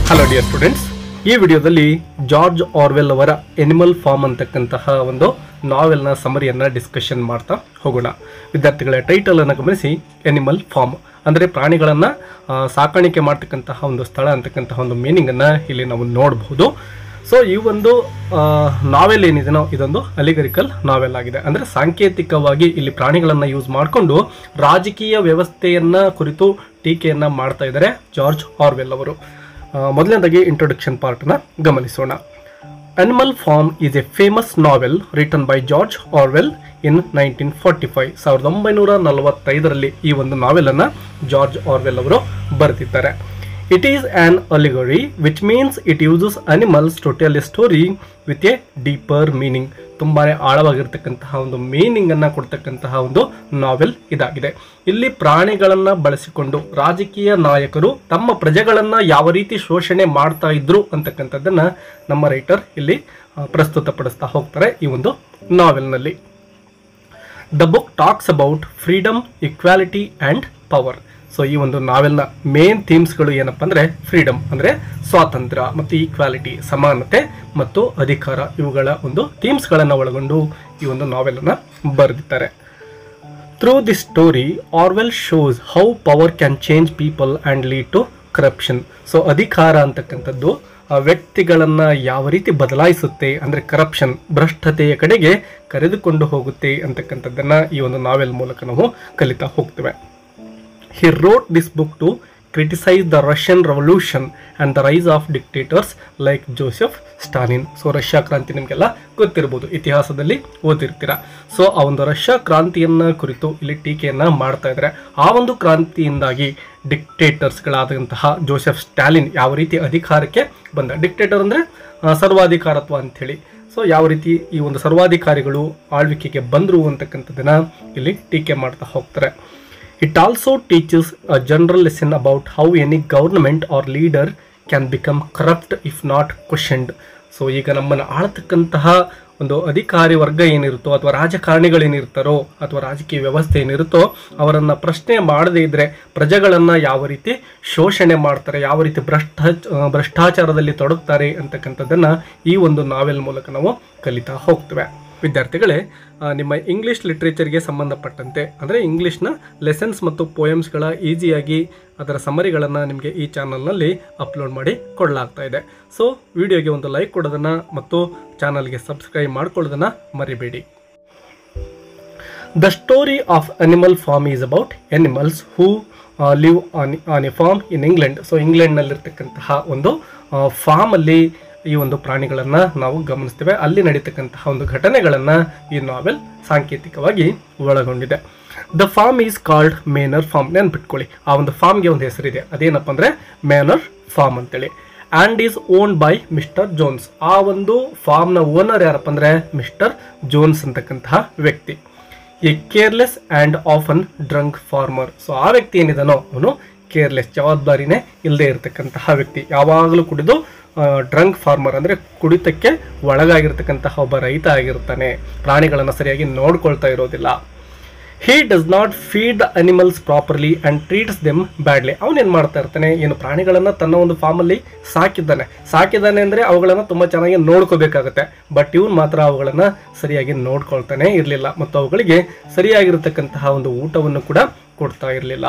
Hello dear students, ಈ ವಿಡಿಯೋದಲ್ಲಿ George Orwell ಅವರ ಎನಿಮಲ್ ಫಾರ್ಮ್ ಅಂತಕ್ಕಂತಹ ಒಂದು ನಾವೆಲ್ನ ಸಮರಿಯನ್ನು ಡಿಸ್ಕಷನ್ ಮಾಡ್ತಾ ಹೋಗೋಣ. ವಿದ್ಯಾರ್ಥಿಗಳ ಟೈಟಲ್ ಅನ್ನು ಗಮನಿಸಿ. ಎನಿಮಲ್ ಫಾರ್ಮ್ ಅಂದರೆ ಪ್ರಾಣಿಗಳನ್ನು ಸಾಕಾಣಿಕೆ ಮಾಡ್ತಕ್ಕಂತಹ ಒಂದು ಸ್ಥಳ ಅಂತಕ್ಕಂತಹ ಒಂದು ಮೀನಿಂಗನ್ನು ಇಲ್ಲಿ ನಾವು ನೋಡಬಹುದು. ಸೊ ಈ ಒಂದು ನಾವೆಲ್ ಏನಿದೆನೋ ಇದೊಂದು ಅಲಿಗರಿಕಲ್ ನಾವೆಲ್ ಆಗಿದೆ. ಅಂದರೆ ಸಾಂಕೇತಿಕವಾಗಿ ಇಲ್ಲಿ ಪ್ರಾಣಿಗಳನ್ನು ಯೂಸ್ ಮಾಡಿಕೊಂಡು ರಾಜಕೀಯ ವ್ಯವಸ್ಥೆಯನ್ನು ಕುರಿತು ಟೀಕೆಯನ್ನು ಮಾಡ್ತಾ ಇದ್ದಾರೆ ಜಾರ್ಜ್ ಆರ್ವೆಲ್ ಅವರು. ಮೊದಲನೇದಾಗಿ ಇಂಟ್ರೊಡಕ್ಷನ್ ಪಾರ್ಟ್ನ ಗಮನಿಸೋಣ. Animal Farm is a famous novel written by George Orwell in 1945. 1945ರಲ್ಲಿ ಈ ಒಂದು ನಾವೆಲನ್ನು ಜಾರ್ಜ್ ಆರ್ವೆಲ್ ಅವರು ಬರೆದಿದ್ದಾರೆ. It is an allegory, which means it uses animals to tell a story with a deeper meaning. ತುಂಬಾನೇ ಆಳವಾಗಿರ್ತಕ್ಕಂತಹ ಒಂದು meaning ಅನ್ನ ಕೊಡ್ತಕ್ಕಂತಹ ಒಂದು ನಾವೆಲ್ ಇದಾಗಿದೆ. ಇಲ್ಲಿ ಪ್ರಾಣಿಗಳನ್ನ ಬಳಸಿಕೊಂಡು ರಾಜಕೀಯ ನಾಯಕರು ತಮ್ಮ ಪ್ರಜೆಗಳನ್ನ ಯಾವ ರೀತಿ ಶೋಷಣೆ ಮಾಡ್ತಾ ಇದ್ರು ಅಂತಕ್ಕಂಥದ್ದನ್ನ ನಮ್ಮ ರೈಟರ್ ಇಲ್ಲಿ ಪ್ರಸ್ತುತಪಡಿಸ್ತಾ ಹೋಗ್ತಾರೆ ಈ ಒಂದು ನಾವೆಲ್ನಲ್ಲಿ. The book talks about freedom, equality and power. So ಈ ಒಂದು ನಾವೆಲ್ನ ಮೇನ್ ಥೀಮ್ಸ್ಗಳು ಏನಪ್ಪ ಅಂದರೆ ಫ್ರೀಡಮ್ ಅಂದರೆ ಸ್ವಾತಂತ್ರ್ಯ ಮತ್ತು ಈಕ್ವಾಲಿಟಿ ಸಮಾನತೆ ಮತ್ತು ಅಧಿಕಾರ, ಇವುಗಳ ಒಂದು ಥೀಮ್ಸ್ಗಳನ್ನು ಒಳಗೊಂಡು ಈ ಒಂದು ನಾವೆಲನ್ನು ಬರೆದಿದ್ದಾರೆ. Through this story Orwell shows how power can change people and lead to corruption. So ಅಧಿಕಾರ ಅಂತಕ್ಕಂಥದ್ದು ವ್ಯಕ್ತಿಗಳನ್ನು ಯಾವ ರೀತಿ ಬದಲಾಯಿಸುತ್ತೆ, ಅಂದರೆ ಕರಪ್ಷನ್ ಭ್ರಷ್ಟತೆಯ ಕಡೆಗೆ ಕರೆದುಕೊಂಡು ಹೋಗುತ್ತೆ ಅಂತಕ್ಕಂಥದ್ದನ್ನು ಈ ಒಂದು ನಾವೆಲ್ ಮೂಲಕ ನಾವು ಕಲಿತಾ ಹೋಗ್ತೇವೆ. He wrote this book to criticize the Russian Revolution and the rise of dictators like Joseph Stalin. So Russia ಕ್ರಾಂತಿ ನಿಮಗೆಲ್ಲ ಗೊತ್ತಿರ್ಬೋದು, ಇತಿಹಾಸದಲ್ಲಿ ಓದಿರ್ತೀರ. ಸೊ ಆ ಒಂದು ರಷ್ಯಾ ಕ್ರಾಂತಿಯನ್ನು ಕುರಿತು ಇಲ್ಲಿ ಟೀಕೆಯನ್ನು ಮಾಡ್ತಾ ಇದ್ದಾರೆ. ಆ ಒಂದು ಕ್ರಾಂತಿಯಿಂದಾಗಿ ಡಿಕ್ಟೇಟರ್ಸ್ಗಳಾದಂತಹ ಜೋಸೆಫ್ ಸ್ಟಾಲಿನ್ ಯಾವ ರೀತಿ ಅಧಿಕಾರಕ್ಕೆ ಬಂದ, ಡಿಕ್ಟೇಟರ್ ಅಂದರೆ ಸರ್ವಾಧಿಕಾರತ್ವ ಅಂಥೇಳಿ. ಸೊ ಯಾವ ರೀತಿ ಈ ಒಂದು ಸರ್ವಾಧಿಕಾರಿಗಳು ಆಳ್ವಿಕೆಗೆ ಬಂದರು ಅಂತಕ್ಕಂಥದ್ದನ್ನು ಇಲ್ಲಿ ಟೀಕೆ ಮಾಡ್ತಾ ಹೋಗ್ತಾರೆ. It also teaches a general lesson about how any government or leader can become corrupt if not questioned. So ಈಗ ನಮ್ಮನ್ನು ಆಳ್ತಕ್ಕಂತಹ ಒಂದು ಅಧಿಕಾರಿ ವರ್ಗ ಏನಿರುತ್ತೋ ಅಥವಾ ರಾಜಕಾರಣಿಗಳೇನಿರ್ತಾರೋ ಅಥವಾ ರಾಜಕೀಯ ವ್ಯವಸ್ಥೆ ಏನಿರುತ್ತೋ ಅವರನ್ನು ಪ್ರಶ್ನೆ ಮಾಡದೇ ಇದ್ದರೆ ಪ್ರಜೆಗಳನ್ನು ಯಾವ ರೀತಿ ಶೋಷಣೆ ಮಾಡ್ತಾರೆ, ಯಾವ ರೀತಿ ಭ್ರಷ್ಟಾಚಾರದಲ್ಲಿ ತೊಡಗ್ತಾರೆ ಅಂತಕ್ಕಂಥದ್ದನ್ನು ಈ ಒಂದು ನಾವೆಲ್ ಮೂಲಕ ನಾವು ಕಲಿತಾ ಹೋಗ್ತೇವೆ. ವಿದ್ಯಾರ್ಥಿಗಳೇ, ನಿಮ್ಮ ಇಂಗ್ಲೀಷ್ ಲಿಟ್ರೇಚರ್ಗೆ ಸಂಬಂಧಪಟ್ಟಂತೆ ಅಂದರೆ ಇಂಗ್ಲೀಷ್ನ ಲೆಸನ್ಸ್ ಮತ್ತು ಪೋಯಮ್ಸ್ಗಳ ಈಸಿಯಾಗಿ ಅದರ ಸಮರಿಗಳನ್ನು ನಿಮಗೆ ಈ ಚಾನಲ್ನಲ್ಲಿ ಅಪ್ಲೋಡ್ ಮಾಡಿ ಕೊಡಲಾಗ್ತಾ ಇದೆ. ಸೊ ವಿಡಿಯೋಗೆ ಒಂದು ಲೈಕ್ ಕೊಡೋದನ್ನು ಮತ್ತು ಚಾನಲ್ಗೆ ಸಬ್ಸ್ಕ್ರೈಬ್ ಮಾಡ್ಕೊಳ್ಳೋದನ್ನು ಮರಿಬೇಡಿ. The story of Animal Farm is about animals who live on a farm in England. So ಇಂಗ್ಲೆಂಡ್ನಲ್ಲಿರ್ತಕ್ಕಂತಹ ಒಂದು ಫಾರ್ಮಲ್ಲಿ ಈ ಒಂದು ಪ್ರಾಣಿಗಳನ್ನು ನಾವು ಗಮನಿಸ್ತೇವೆ. ಅಲ್ಲಿ ನಡೀತಕ್ಕಂತಹ ಒಂದು ಘಟನೆಗಳನ್ನು ಈ ನಾವೆಲ್ ಸಾಂಕೇತಿಕವಾಗಿ ಒಳಗೊಂಡಿದೆ. The farm is called Manor Farm. ನೆನ್ಪಿಟ್ಕೊಳ್ಳಿ, ಆ ಒಂದು ಫಾರ್ಮ್ಗೆ ಒಂದು ಹೆಸರಿದೆ, ಅದೇನಪ್ಪ ಅಂದರೆ ಮೇನರ್ ಫಾರ್ಮ್ ಅಂತೇಳಿ. And is owned by Mister Jones. ಆ ಒಂದು ಫಾರ್ಮ್ನ ಓನರ್ ಯಾರಪ್ಪ ಅಂದರೆ ಮಿಸ್ಟರ್ ಜೋನ್ಸ್ ಅಂತಕ್ಕಂತಹ ವ್ಯಕ್ತಿ. A careless and often drunk farmer. So ಆ ವ್ಯಕ್ತಿ ಏನಿದಾನೋ ಅವನು ಕೇರ್ಲೆಸ್, ಜವಾಬ್ದಾರಿನೇ ಇಲ್ಲದೆ ಇರತಕ್ಕಂತಹ ವ್ಯಕ್ತಿ, ಯಾವಾಗಲೂ ಕುಡಿದು ಡ್ರಂಕ್ ಫಾರ್ಮರ್ ಅಂದರೆ ಕುಡಿತಕ್ಕೆ ಒಳಗಾಗಿರ್ತಕ್ಕಂತಹ ಒಬ್ಬ ರೈತ ಆಗಿರ್ತಾನೆ, ಪ್ರಾಣಿಗಳನ್ನು ಸರಿಯಾಗಿ ನೋಡ್ಕೊಳ್ತಾ ಇರೋದಿಲ್ಲ. He does not feed the animals properly and treats them badly. ಅವನೇನು ಮಾಡ್ತಾ ಇರ್ತಾನೆ, ಏನು ಪ್ರಾಣಿಗಳನ್ನು ತನ್ನ ಒಂದು ಫಾರ್ಮಲ್ಲಿ ಸಾಕಿದ್ದಾನೆ ಅಂದರೆ ಅವುಗಳನ್ನು ತುಂಬ ಚೆನ್ನಾಗಿ ನೋಡ್ಕೋಬೇಕಾಗತ್ತೆ. ಬಟ್ ಇವನು ಮಾತ್ರ ಅವುಗಳನ್ನು ಸರಿಯಾಗಿ ನೋಡ್ಕೊಳ್ತಾನೆ ಇರಲಿಲ್ಲ ಮತ್ತು ಅವುಗಳಿಗೆ ಸರಿಯಾಗಿರ್ತಕ್ಕಂತಹ ಒಂದು ಊಟವನ್ನು ಕೂಡ ಕೊಡ್ತಾ ಇರಲಿಲ್ಲ.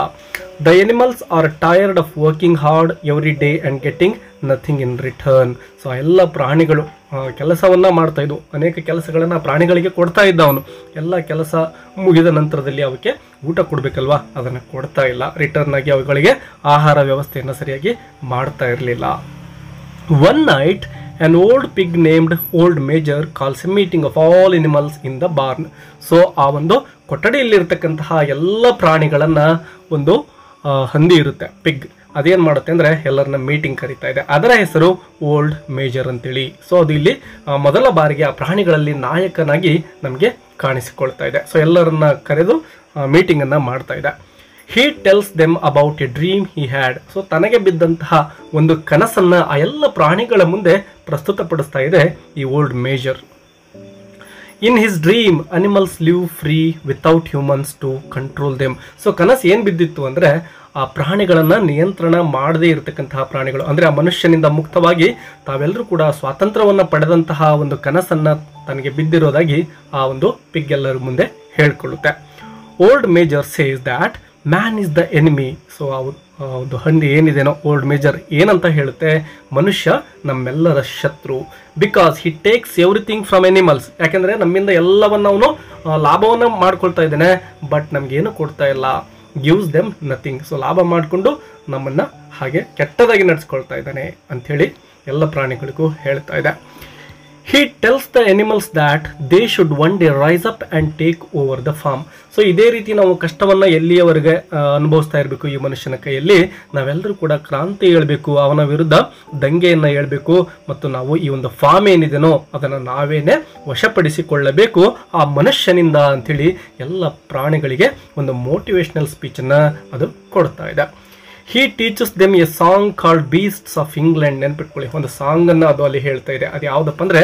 The animals are tired of working hard every day and getting nothing in return. So ಎಲ್ಲ ಪ್ರಾಣಿಗಳು ಕೆಲಸವನ್ನು ಮಾಡ್ತಾ ಇದ್ವು, ಅನೇಕ ಕೆಲಸಗಳನ್ನು ಪ್ರಾಣಿಗಳಿಗೆ ಕೊಡ್ತಾ ಇದ್ದ ಅವನು. ಎಲ್ಲ ಕೆಲಸ ಮುಗಿದ ನಂತರದಲ್ಲಿ ಅವಕ್ಕೆ ಊಟ ಕೊಡಬೇಕಲ್ವಾ, ಅದನ್ನು ಕೊಡ್ತಾ ಇಲ್ಲ. ರಿಟರ್ನ್ ಆಗಿ ಅವುಗಳಿಗೆ ಆಹಾರ ವ್ಯವಸ್ಥೆಯನ್ನು ಸರಿಯಾಗಿ ಮಾಡ್ತಾ ಇರಲಿಲ್ಲ. One night an old pig named Old Major calls a meeting of all animals in the barn. So ಆ ಒಂದು ಕೊಠಡಿಯಲ್ಲಿರ್ತಕ್ಕಂತಹ ಎಲ್ಲ ಪ್ರಾಣಿಗಳನ್ನು ಒಂದು ಹಂದಿ ಇರುತ್ತೆ, ಪಿಗ್, ಅದೇನು ಮಾಡುತ್ತೆ ಅಂದರೆ ಎಲ್ಲರನ್ನ ಮೀಟಿಂಗ್ ಕರೀತಾ ಇದೆ. ಅದರ ಹೆಸರು ಓಲ್ಡ್ ಮೇಜರ್ ಅಂತೇಳಿ. ಸೊ ಅದು ಇಲ್ಲಿ ಮೊದಲ ಬಾರಿಗೆ ಆ ಪ್ರಾಣಿಗಳಲ್ಲಿ ನಾಯಕನಾಗಿ ನಮಗೆ ಕಾಣಿಸಿಕೊಳ್ತಾ ಇದೆ. ಸೊ ಎಲ್ಲರನ್ನ ಕರೆದು ಮೀಟಿಂಗನ್ನು ಮಾಡ್ತಾ ಇದೆ. ಹಿ tells them about A dream he had. So ತನಗೆ ಬಿದ್ದಂತಹ ಒಂದು ಕನಸನ್ನು ಆ ಎಲ್ಲ ಪ್ರಾಣಿಗಳ ಮುಂದೆ ಪ್ರಸ್ತುತಪಡಿಸ್ತಾ ಇದೆ ಈ old Major. In his dream animals live free without humans to control them. So ಕನಸು ಏನು ಬಿದ್ದಿತ್ತು ಅಂದರೆ ಆ ಪ್ರಾಣಿಗಳನ್ನು ನಿಯಂತ್ರಣ ಮಾಡದೇ ಇರತಕ್ಕಂತಹ ಪ್ರಾಣಿಗಳು, ಅಂದರೆ ಆ ಮನುಷ್ಯನಿಂದ ಮುಕ್ತವಾಗಿ ತಾವೆಲ್ಲರೂ ಕೂಡ ಸ್ವಾತಂತ್ರ್ಯವನ್ನು ಪಡೆದಂತಹ ಒಂದು ಕನಸನ್ನು ತನಗೆ ಬಿದ್ದಿರೋದಾಗಿ ಆ ಒಂದು ಪಿಗ್ ಎಲ್ಲರ ಮುಂದೆ ಹೇಳಿಕೊಳ್ಳುತ್ತೆ. Old Major says that man is the enemy. So ಒಂದು ಹಂದಿ ಏನಿದೆನೋ ಓಲ್ಡ್ ಮೇಜರ್ ಏನಂತ ಹೇಳುತ್ತೆ, ಮನುಷ್ಯ ನಮ್ಮೆಲ್ಲರ ಶತ್ರು. Because he takes everything from animals. ಯಾಕೆಂದರೆ ನಮ್ಮಿಂದ ಎಲ್ಲವನ್ನು ಅವನು ಲಾಭವನ್ನು ಮಾಡ್ಕೊಳ್ತಾ ಇದ್ದಾನೆ, ಬಟ್ ನಮಗೇನು ಕೊಡ್ತಾ ಇಲ್ಲ. Gives them nothing. ಸೊ ಲಾಭ ಮಾಡಿಕೊಂಡು ನಮ್ಮನ್ನು ಹಾಗೆ ಕೆಟ್ಟದಾಗಿ ನಡೆಸ್ಕೊಳ್ತಾ ಇದ್ದಾನೆ ಅಂಥೇಳಿ ಎಲ್ಲ ಪ್ರಾಣಿಗಳಿಗೂ ಹೇಳ್ತಾ ಇದೆ. He tells the animals that they should one day rise up and take over the farm. So ಇದೇ ರೀತಿ ನಾವು ಕಷ್ಟವನ್ನು ಎಲ್ಲಿಯವರೆಗೆ ಅನುಭವಿಸ್ತಾ ಇರಬೇಕು ಈ ಮನುಷ್ಯನ ಕೈಯಲ್ಲಿ, ನಾವೆಲ್ಲರೂ ಕೂಡ ಕ್ರಾಂತಿ ಹೇಳ್ಬೇಕು, ಅವನ ವಿರುದ್ಧ ದಂಗೆಯನ್ನು ಹೇಳ್ಬೇಕು, ಮತ್ತು ನಾವು ಈ ಒಂದು ಫಾರ್ಮ್ ಏನಿದೆನೋ ಅದನ್ನು ನಾವೇನೆ ವಶಪಡಿಸಿಕೊಳ್ಳಬೇಕು ಆ ಮನುಷ್ಯನಿಂದ ಅಂಥೇಳಿ ಎಲ್ಲ ಪ್ರಾಣಿಗಳಿಗೆ ಒಂದು ಮೋಟಿವೇಶ್ನಲ್ ಸ್ಪೀಚನ್ನು ಅದು ಕೊಡ್ತಾ ಇದೆ. He teaches them a song called Beasts of England. ನೆನ್ಪಿಟ್ಕೊಳ್ಳಿ, ಒಂದು ಸಾಂಗನ್ನು ಅದು ಅಲ್ಲಿ ಹೇಳ್ತಾ ಇದೆ. ಅದು ಯಾವುದಪ್ಪ ಅಂದರೆ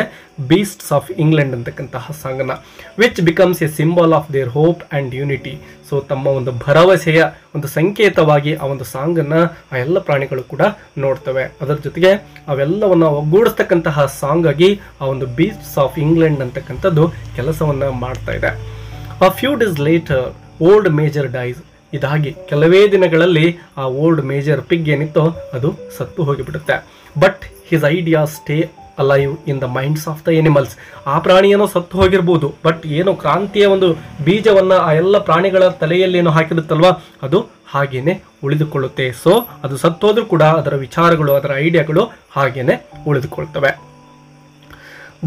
ಬೀಸ್ಟ್ಸ್ ಆಫ್ ಇಂಗ್ಲೆಂಡ್ ಅಂತಕ್ಕಂತಹ ಸಾಂಗನ್ನು, which becomes a symbol of their hope and unity. So ತಮ್ಮ ಒಂದು ಭರವಸೆಯ ಒಂದು ಸಂಕೇತವಾಗಿ ಆ ಒಂದು ಸಾಂಗನ್ನು ಆ ಎಲ್ಲ ಪ್ರಾಣಿಗಳು ಕೂಡ ನೋಡ್ತವೆ. ಅದರ ಜೊತೆಗೆ ಅವೆಲ್ಲವನ್ನು ಒಗ್ಗೂಡಿಸ್ತಕ್ಕಂತಹ ಸಾಂಗ್ ಆಗಿ ಆ ಒಂದು ಬೀಸ್ಟ್ಸ್ ಆಫ್ ಇಂಗ್ಲೆಂಡ್ ಅಂತಕ್ಕಂಥದ್ದು ಕೆಲಸವನ್ನು ಮಾಡ್ತಾ ಇದೆ. A few days later old Major dies. ಇದಾಗಿ ಕೆಲವೇ ದಿನಗಳಲ್ಲಿ ಆ ಓಲ್ಡ್ ಮೇಜರ್ ಪಿಗ್ ಏನಿತ್ತೋ ಅದು ಸತ್ತು ಹೋಗಿಬಿಡುತ್ತೆ. But his idea stay alive in the minds of the animals. ಆ ಪ್ರಾಣಿಯೇನೋ ಸತ್ತು ಹೋಗಿರ್ಬೋದು, ಬಟ್ ಏನೋ ಕ್ರಾಂತಿಯ ಒಂದು ಬೀಜವನ್ನು ಆ ಎಲ್ಲ ಪ್ರಾಣಿಗಳ ತಲೆಯಲ್ಲಿ ಏನೋ ಹಾಕಿರುತ್ತಲ್ವ, ಅದು ಹಾಗೇನೆ ಉಳಿದುಕೊಳ್ಳುತ್ತೆ. ಸೊ ಅದು ಸತ್ತೋದ್ರೂ ಕೂಡ ಅದರ ವಿಚಾರಗಳು, ಅದರ ಐಡಿಯಾಗಳು ಹಾಗೇನೆ ಉಳಿದುಕೊಳ್ತವೆ.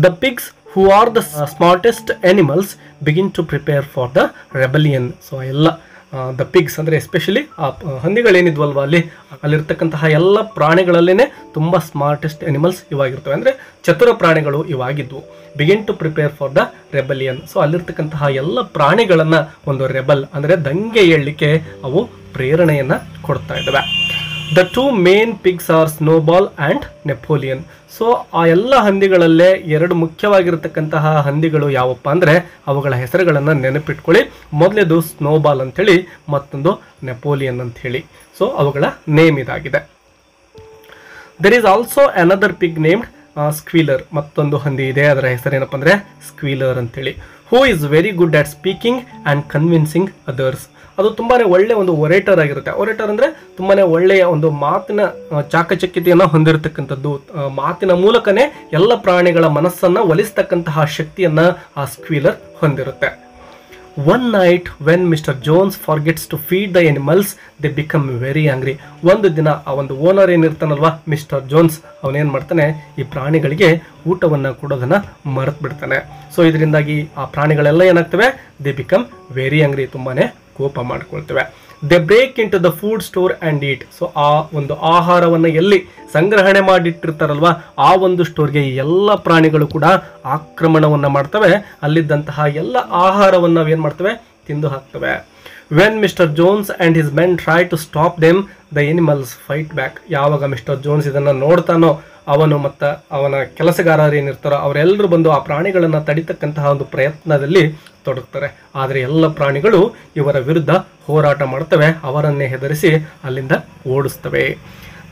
The pigs who are the smartest animals begin to prepare for the rebellion. So ಎಲ್ಲ ದ ಪಿಗ್ಸ್ ಅಂದರೆ ಎಸ್ಪೆಷಲಿ ಆ ಹಂದಿಗಳೇನಿದ್ವಲ್ವ ಅಲ್ಲಿರ್ತಕ್ಕಂತಹ ಎಲ್ಲ ಪ್ರಾಣಿಗಳಲ್ಲೇ ತುಂಬ ಸ್ಮಾರ್ಟೆಸ್ಟ್ ಅನಿಮಲ್ಸ್ ಇವಾಗಿರ್ತವೆ, ಅಂದರೆ ಚತುರ ಪ್ರಾಣಿಗಳು ಇವಾಗಿದ್ವು. Begin to prepare for the rebellion. So ಅಲ್ಲಿರ್ತಕ್ಕಂತಹ ಎಲ್ಲ ಪ್ರಾಣಿಗಳನ್ನು ಒಂದು ರೆಬಲ್ ಅಂದರೆ ದಂಗೆ ಏಳಲಿಕ್ಕೆ ಅವು ಪ್ರೇರಣೆಯನ್ನು ಕೊಡ್ತಾ ಇದ್ದಾವೆ. The two main pigs are Snowball and Napoleon. So ಆ ಎಲ್ಲ ಹಂದಿಗಳಲ್ಲೇ ಎರಡು ಮುಖ್ಯವಾಗಿರತಕ್ಕಂತಹ ಹಂದಿಗಳು ಯಾವಪ್ಪ ಅಂದರೆ ಅವುಗಳ ಹೆಸರುಗಳನ್ನು ನೆನಪಿಟ್ಕೊಳ್ಳಿ. ಮೊದಲೇದು ಸ್ನೋಬಾಲ್ ಅಂಥೇಳಿ, ಮತ್ತೊಂದು ನೆಪೋಲಿಯನ್ ಅಂಥೇಳಿ. ಸೊ ಅವುಗಳ ನೇಮ್ ಇದಾಗಿದೆ. There is also another pig named Squealer. ಮತ್ತೊಂದು ಹಂದಿ ಇದೆ, ಅದರ ಹೆಸರೇನಪ್ಪ ಅಂದರೆ ಸ್ಕ್ವೀಲರ್ ಅಂಥೇಳಿ. Who is very good at speaking and convincing others. ಅದು ತುಂಬಾ ಒಳ್ಳೆಯ ಒಂದು ಒರೇಟರ್ ಆಗಿರುತ್ತೆ. ಒರೇಟರ್ ಅಂದರೆ ತುಂಬಾ ಒಳ್ಳೆಯ ಒಂದು ಮಾತಿನ ಚಾಕಚಕ್ಯತೆಯನ್ನು ಹೊಂದಿರತಕ್ಕಂಥದ್ದು. ಮಾತಿನ ಮೂಲಕನೇ ಎಲ್ಲ ಪ್ರಾಣಿಗಳ ಮನಸ್ಸನ್ನು ಒಲಿಸ್ತಕ್ಕಂತಹ ಶಕ್ತಿಯನ್ನು ಆ ಸ್ಕ್ವೀಲರ್ ಹೊಂದಿರುತ್ತೆ. One night when mister Jones forgets to feed the animals they become very hungry. ಒಂದು ದಿನ ಆ ಒಂದು ಓನರ್ ಏನಿರ್ತಾನಲ್ವಾ ಮಿಸ್ಟರ್ ಜೋನ್ಸ್, ಅವನೇನು ಮಾಡ್ತಾನೆ, ಈ ಪ್ರಾಣಿಗಳಿಗೆ ಊಟವನ್ನು ಕೊಡೋದನ್ನು ಮರೆತು ಬಿಡ್ತಾನೆ. ಸೊ ಇದರಿಂದಾಗಿ ಆ ಪ್ರಾಣಿಗಳೆಲ್ಲ ಏನಾಗ್ತವೆ, ದೇ ಬಿಕಮ್ ವೆರಿ ಹಂಗ್ರಿ, ತುಂಬಾ ಕೋಪ ಮಾಡ್ಕೊಳ್ತವೆ. They break into the food store and eat. So ಆ ಒಂದು ಆಹಾರವನ್ನು ಎಲ್ಲಿ ಸಂಗ್ರಹಣೆ ಮಾಡಿಟ್ಟಿರ್ತಾರಲ್ವ ಆ ಒಂದು ಸ್ಟೋರ್ಗೆ ಎಲ್ಲ ಪ್ರಾಣಿಗಳು ಕೂಡ ಆಕ್ರಮಣವನ್ನು ಮಾಡ್ತವೆ. ಅಲ್ಲಿದ್ದಂತಹ ಎಲ್ಲ ಆಹಾರವನ್ನು ನಾವೇನು ಮಾಡ್ತವೆ, ತಿಂದು ಹಾಕ್ತವೆ. When mister Jones and his men try to stop them the animals fight back. ಯಾವಾಗ ಮಿಸ್ಟರ್ ಜೋನ್ಸ್ ಇದನ್ನು ನೋಡ್ತಾನೋ, ಅವನು ಮತ್ತು ಅವನ ಕೆಲಸಗಾರರು ಏನಿರ್ತಾರೋ ಅವರೆಲ್ಲರೂ ಬಂದು ಆ ಪ್ರಾಣಿಗಳನ್ನು ತಡಿತಕ್ಕಂತಹ ಒಂದು ಪ್ರಯತ್ನದಲ್ಲಿ ತೊಡಗ್ತಾರೆ. ಆದರೆ ಎಲ್ಲ ಪ್ರಾಣಿಗಳು ಇವರ ವಿರುದ್ಧ ಹೋರಾಟ ಮಾಡ್ತವೆ, ಅವರನ್ನೇ ಹೆದರಿಸಿ ಅಲ್ಲಿಂದ ಓಡಿಸ್ತವೆ.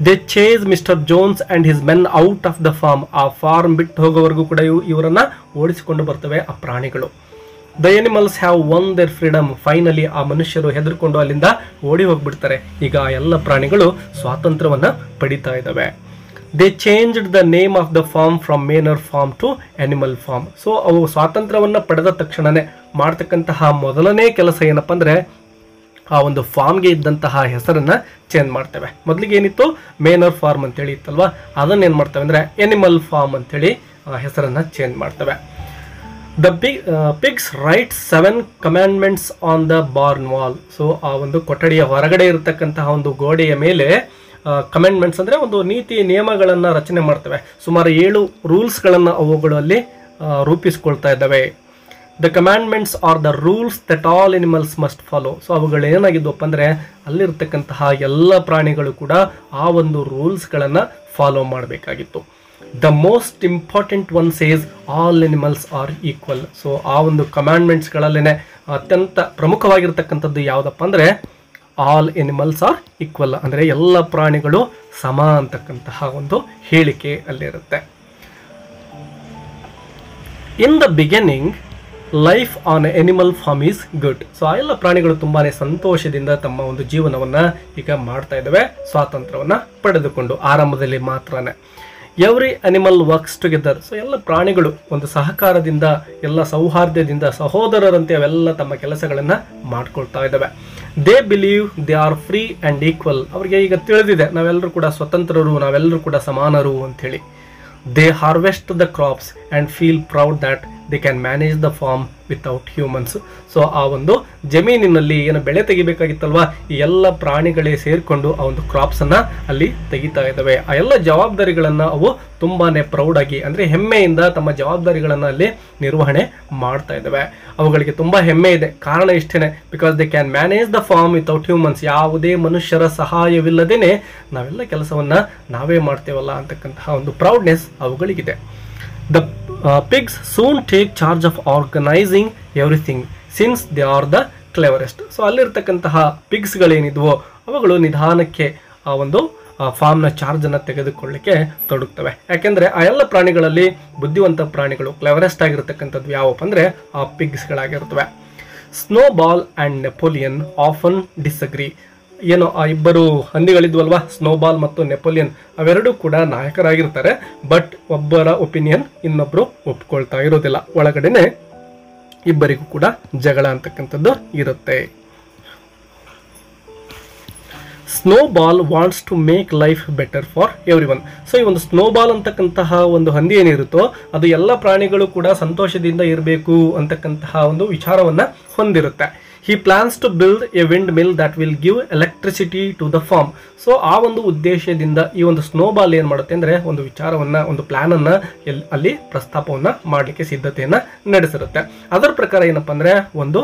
They chase Mister Jones and his men out of the farm. ಆ ಫಾರ್ಮ್ ಬಿಟ್ಟು ಹೋಗೋವರೆಗೂ ಕೂಡ ಇವರನ್ನು ಓಡಿಸಿಕೊಂಡು ಬರ್ತವೆ ಆ ಪ್ರಾಣಿಗಳು. The animals have won their freedom. Finally ಆ ಮನುಷ್ಯರು ಹೆದರ್ಕೊಂಡು ಅಲ್ಲಿಂದ ಓಡಿ ಹೋಗ್ಬಿಡ್ತಾರೆ. ಈಗ ಆ ಎಲ್ಲ ಪ್ರಾಣಿಗಳು ಸ್ವಾತಂತ್ರ್ಯವನ್ನು ಪಡಿತಾ ಇದ್ದಾವೆ. They changed the name of the farm from Manor Farm to Animal Farm. So ಅವು ಸ್ವಾತಂತ್ರ್ಯವನ್ನು ಪಡೆದ ತಕ್ಷಣವೇ ಮಾಡ್ತಕ್ಕಂತಹ ಮೊದಲನೇ ಕೆಲಸ ಏನಪ್ಪ ಅಂದರೆ ಆ ಒಂದು ಫಾರ್ಮ್ಗೆ ಇದ್ದಂತಹ ಹೆಸರನ್ನು ಚೇಂಜ್ ಮಾಡ್ತೇವೆ. ಮೊದಲಿಗೆ ಏನಿತ್ತು ಮೇನರ್ ಫಾರ್ಮ್ ಅಂತೇಳಿ ಇತ್ತಲ್ವ, ಅದನ್ನೇನು ಮಾಡ್ತೇವೆ ಅಂದರೆ ಎನಿಮಲ್ ಫಾರ್ಮ್ ಅಂತೇಳಿ ಹೆಸರನ್ನು ಚೇಂಜ್ ಮಾಡ್ತೇವೆ. The pigs right 7 commandments on the barn wall. So ಆ ಒಂದು ಕೊಠಡಿಯ ಹೊರಗಡೆ ಇರತಕ್ಕಂತಹ ಒಂದು ಗೋಡೆಯ ಮೇಲೆ ಕಮೆಂಡ್ಮೆಂಟ್ಸ್ ಅಂದರೆ ಒಂದು ನೀತಿ ನಿಯಮಗಳನ್ನು ರಚನೆ ಮಾಡ್ತವೆ. ಸುಮಾರು 7 ರೂಲ್ಸ್ಗಳನ್ನು ಅವುಗಳು ಅಲ್ಲಿ ರೂಪಿಸ್ಕೊಳ್ತಾ ಇದ್ದಾವೆ. The commandments are the rules that all animals must follow. So ಅವುಗಳು ಏನಾಗಿದ್ವಪ್ಪ ಅಂದರೆ ಅಲ್ಲಿರ್ತಕ್ಕಂತಹ ಎಲ್ಲ ಪ್ರಾಣಿಗಳು ಕೂಡ ಆ ಒಂದು ರೂಲ್ಸ್ಗಳನ್ನು ಫಾಲೋ ಮಾಡಬೇಕಾಗಿತ್ತು. The most important one says all animals are equal. So ಆ ಒಂದು ಕಮಾಂಡ್ಮೆಂಟ್ಸ್ಗಳಲ್ಲೇ ಅತ್ಯಂತ ಪ್ರಮುಖವಾಗಿರ್ತಕ್ಕಂಥದ್ದು ಯಾವುದಪ್ಪ ಅಂದರೆ ಆಲ್ ಎನಿಮಲ್ಸ್ ಆರ್ ಈಕ್ವಲ್, ಅಂದರೆ ಎಲ್ಲ ಪ್ರಾಣಿಗಳು ಸಮ ಅಂತಕ್ಕಂತಹ ಒಂದು ಹೇಳಿಕೆ ಅಲ್ಲಿರುತ್ತೆ. In the beginning life on Animal Farm is good. So ಆ ಎಲ್ಲ ಪ್ರಾಣಿಗಳು ತುಂಬಾ ಸಂತೋಷದಿಂದ ತಮ್ಮ ಒಂದು ಜೀವನವನ್ನು ಈಗ ಮಾಡ್ತಾ ಇದ್ದಾವೆ, ಸ್ವಾತಂತ್ರ್ಯವನ್ನು ಪಡೆದುಕೊಂಡು ಆರಂಭದಲ್ಲಿ ಮಾತ್ರನೇ. Every animal works together. So ಎಲ್ಲ ಪ್ರಾಣಿಗಳು ಒಂದು ಸಹಕಾರದಿಂದ, ಎಲ್ಲ ಸೌಹಾರ್ದದಿಂದ, ಸಹೋದರರಂತೆ ಅವೆಲ್ಲ ತಮ್ಮ ಕೆಲಸಗಳನ್ನು ಮಾಡ್ಕೊಳ್ತಾ ಇದ್ದಾವೆ. They believe they are free and equal. ಅವರಿಗೆ ಈಗ ತಿಳಿದಿದೆ ನಾವೆಲ್ಲರೂ ಕೂಡ ಸ್ವತಂತ್ರರು, ನಾವೆಲ್ಲರೂ ಕೂಡ ಸಮಾನರು ಅಂಥೇಳಿ. They harvest the crops and feel proud that they can manage the farm without humans. So ಆ ಒಂದು ಜಮೀನಿನಲ್ಲಿ ಏನು ಬೆಳೆ ತೆಗಿಬೇಕಾಗಿತ್ತಲ್ವ, ಈ ಎಲ್ಲ ಪ್ರಾಣಿಗಳೇ ಸೇರಿಕೊಂಡು ಆ ಒಂದು ಕ್ರಾಪ್ಸನ್ನು ಅಲ್ಲಿ ತೆಗಿತಾ ಇದ್ದಾವೆ. ಆ ಎಲ್ಲ ಜವಾಬ್ದಾರಿಗಳನ್ನು ಅವು ತುಂಬಾ ಪ್ರೌಡಾಗಿ, ಅಂದರೆ ಹೆಮ್ಮೆಯಿಂದ ತಮ್ಮ ಜವಾಬ್ದಾರಿಗಳನ್ನು ಅಲ್ಲಿ ನಿರ್ವಹಣೆ ಮಾಡ್ತಾ ಇದ್ದಾವೆ. ಅವುಗಳಿಗೆ ತುಂಬ ಹೆಮ್ಮೆ ಇದೆ. ಕಾರಣ ಇಷ್ಟೇ, because they can manage the farm without humans. ಯಾವುದೇ ಮನುಷ್ಯರ ಸಹಾಯವಿಲ್ಲದೇ ನಾವೆಲ್ಲ ಕೆಲಸವನ್ನು ನಾವೇ ಮಾಡ್ತೇವಲ್ಲ ಅಂತಕ್ಕಂತಹ ಒಂದು ಪ್ರೌಡ್ನೆಸ್ ಅವುಗಳಿಗಿದೆ. The pigs soon take charge of organizing everything since they are the cleverest. So ಅಲ್ಲಿರ್ತಕ್ಕಂತಹ ಪಿಗ್ಸ್ಗಳೇನಿದ್ವೋ ಅವುಗಳು ನಿಧಾನಕ್ಕೆ ಆ ಒಂದು ಫಾರ್ಮ್ನ ಚಾರ್ಜನ್ನು ತೆಗೆದುಕೊಳ್ಳಿಕ್ಕೆ ತೊಡಗ್ತವೆ. ಯಾಕೆಂದರೆ ಆ ಎಲ್ಲ ಪ್ರಾಣಿಗಳಲ್ಲಿ ಬುದ್ಧಿವಂತ ಪ್ರಾಣಿಗಳು, ಕ್ಲೆವರೆಸ್ಟ್ ಆಗಿರ್ತಕ್ಕಂಥದ್ದು ಯಾವಪ್ಪ ಅಂದರೆ ಆ ಪಿಗ್ಸ್ಗಳಾಗಿರ್ತವೆ. Snowball and Napoleon often disagree. ಏನು ಆ ಇಬ್ಬರು ಹಂದಿಗಳಿದ್ವಲ್ವಾ, ಸ್ನೋಬಾಲ್ ಮತ್ತು ನೆಪೋಲಿಯನ್, ಅವೆರಡೂ ಕೂಡ ನಾಯಕರಾಗಿರ್ತಾರೆ. ಬಟ್ ಒಬ್ಬರ ಒಪಿನಿಯನ್ ಇನ್ನೊಬ್ಬರು ಒಪ್ಕೊಳ್ತಾ ಇರೋದಿಲ್ಲ. ಒಳಗಡೆನೆ ಇಬ್ಬರಿಗೂ ಕೂಡ ಜಗಳ ಅಂತಕ್ಕಂಥದ್ದು ಇರುತ್ತೆ. Snowball wants to make life better for everyone. So ಈ ಒಂದು ಸ್ನೋಬಾಲ್ ಅಂತಕ್ಕಂತಹ ಒಂದು ಹಂದಿ ಏನಿರುತ್ತೋ ಅದು ಎಲ್ಲ ಪ್ರಾಣಿಗಳು ಕೂಡ ಸಂತೋಷದಿಂದ ಇರಬೇಕು ಅಂತಕ್ಕಂತಹ ಒಂದು ವಿಚಾರವನ್ನು ಹೊಂದಿರುತ್ತೆ. He plans to build a windmill that will give electricity to the farm. So ಆ ಒಂದು ಉದ್ದೇಶದಿಂದ ಈ ಒಂದು ಸ್ನೋಬಾಲ್ ಏನು ಮಾಡುತ್ತೆ ಅಂದರೆ ಒಂದು ವಿಚಾರವನ್ನು, ಒಂದು ಪ್ಲ್ಯಾನನ್ನು ಅಲ್ಲಿ ಪ್ರಸ್ತಾಪವನ್ನು ಮಾಡಲಿಕ್ಕೆ ಸಿದ್ಧತೆಯನ್ನು ನಡೆಸಿರುತ್ತೆ. ಅದರ ಪ್ರಕಾರ ಏನಪ್ಪ ಅಂದರೆ ಒಂದು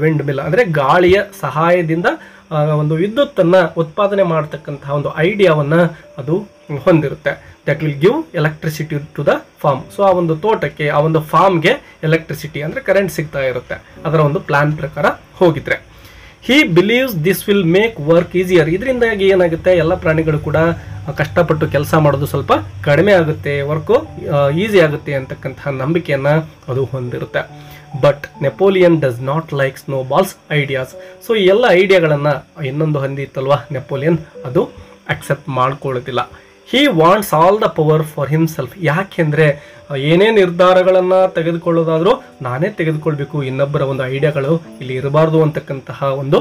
ವಿಂಡ್ ಮಿಲ್ ಅಂದರೆ ಗಾಳಿಯ ಸಹಾಯದಿಂದ ಒಂದು ವಿದ್ಯುತ್ತನ್ನು ಉತ್ಪಾದನೆ ಮಾಡತಕ್ಕಂತಹ ಒಂದು ಐಡಿಯಾವನ್ನು ಅದು ಹೊಂದಿರುತ್ತೆ. That will give electricity to the farm. So ಆ ಒಂದು ತೋಟಕ್ಕೆ, ಆ ಒಂದು ಫಾರ್ಮ್ಗೆ ಎಲೆಕ್ಟ್ರಿಸಿಟಿ ಅಂದರೆ ಕರೆಂಟ್ ಸಿಗ್ತಾ ಇರುತ್ತೆ. ಅದರ ಒಂದು ಪ್ಲಾನ್ ಪ್ರಕಾರ ಹೋಗಿದ್ರೆ ಹಿ believes this will make work easier. ಇದರಿಂದಾಗಿ ಏನಾಗುತ್ತೆ, ಎಲ್ಲ ಪ್ರಾಣಿಗಳು ಕೂಡ ಕಷ್ಟಪಟ್ಟು ಕೆಲಸ ಮಾಡೋದು ಸ್ವಲ್ಪ ಕಡಿಮೆ ಆಗುತ್ತೆ, ವರ್ಕು ಈಸಿ ಆಗುತ್ತೆ ಅಂತಕ್ಕಂತಹ ನಂಬಿಕೆಯನ್ನು ಅದು ಹೊಂದಿರುತ್ತೆ. But Napoleon does not like Snowball's ideas. So ಈ ಎಲ್ಲ ಐಡಿಯಾಗಳನ್ನು ಇನ್ನೊಂದು ಹಂದಿ ಇತ್ತಲ್ವ ನೆಪೋಲಿಯನ್, ಅದು ಅಕ್ಸೆಪ್ಟ್ ಮಾಡ್ಕೊಳ್ಳೋದಿಲ್ಲ. He wants all the power for himself. ಯಾಕೆಂದರೆ ಏನೇ ನಿರ್ಧಾರಗಳನ್ನು ತೆಗೆದುಕೊಳ್ಳೋದಾದರೂ ನಾನೇ ತೆಗೆದುಕೊಳ್ಬೇಕು, ಇನ್ನೊಬ್ಬರ ಒಂದು ಐಡಿಯಾಗಳು ಇಲ್ಲಿ ಇರಬಾರ್ದು ಅಂತಕ್ಕಂತಹ ಒಂದು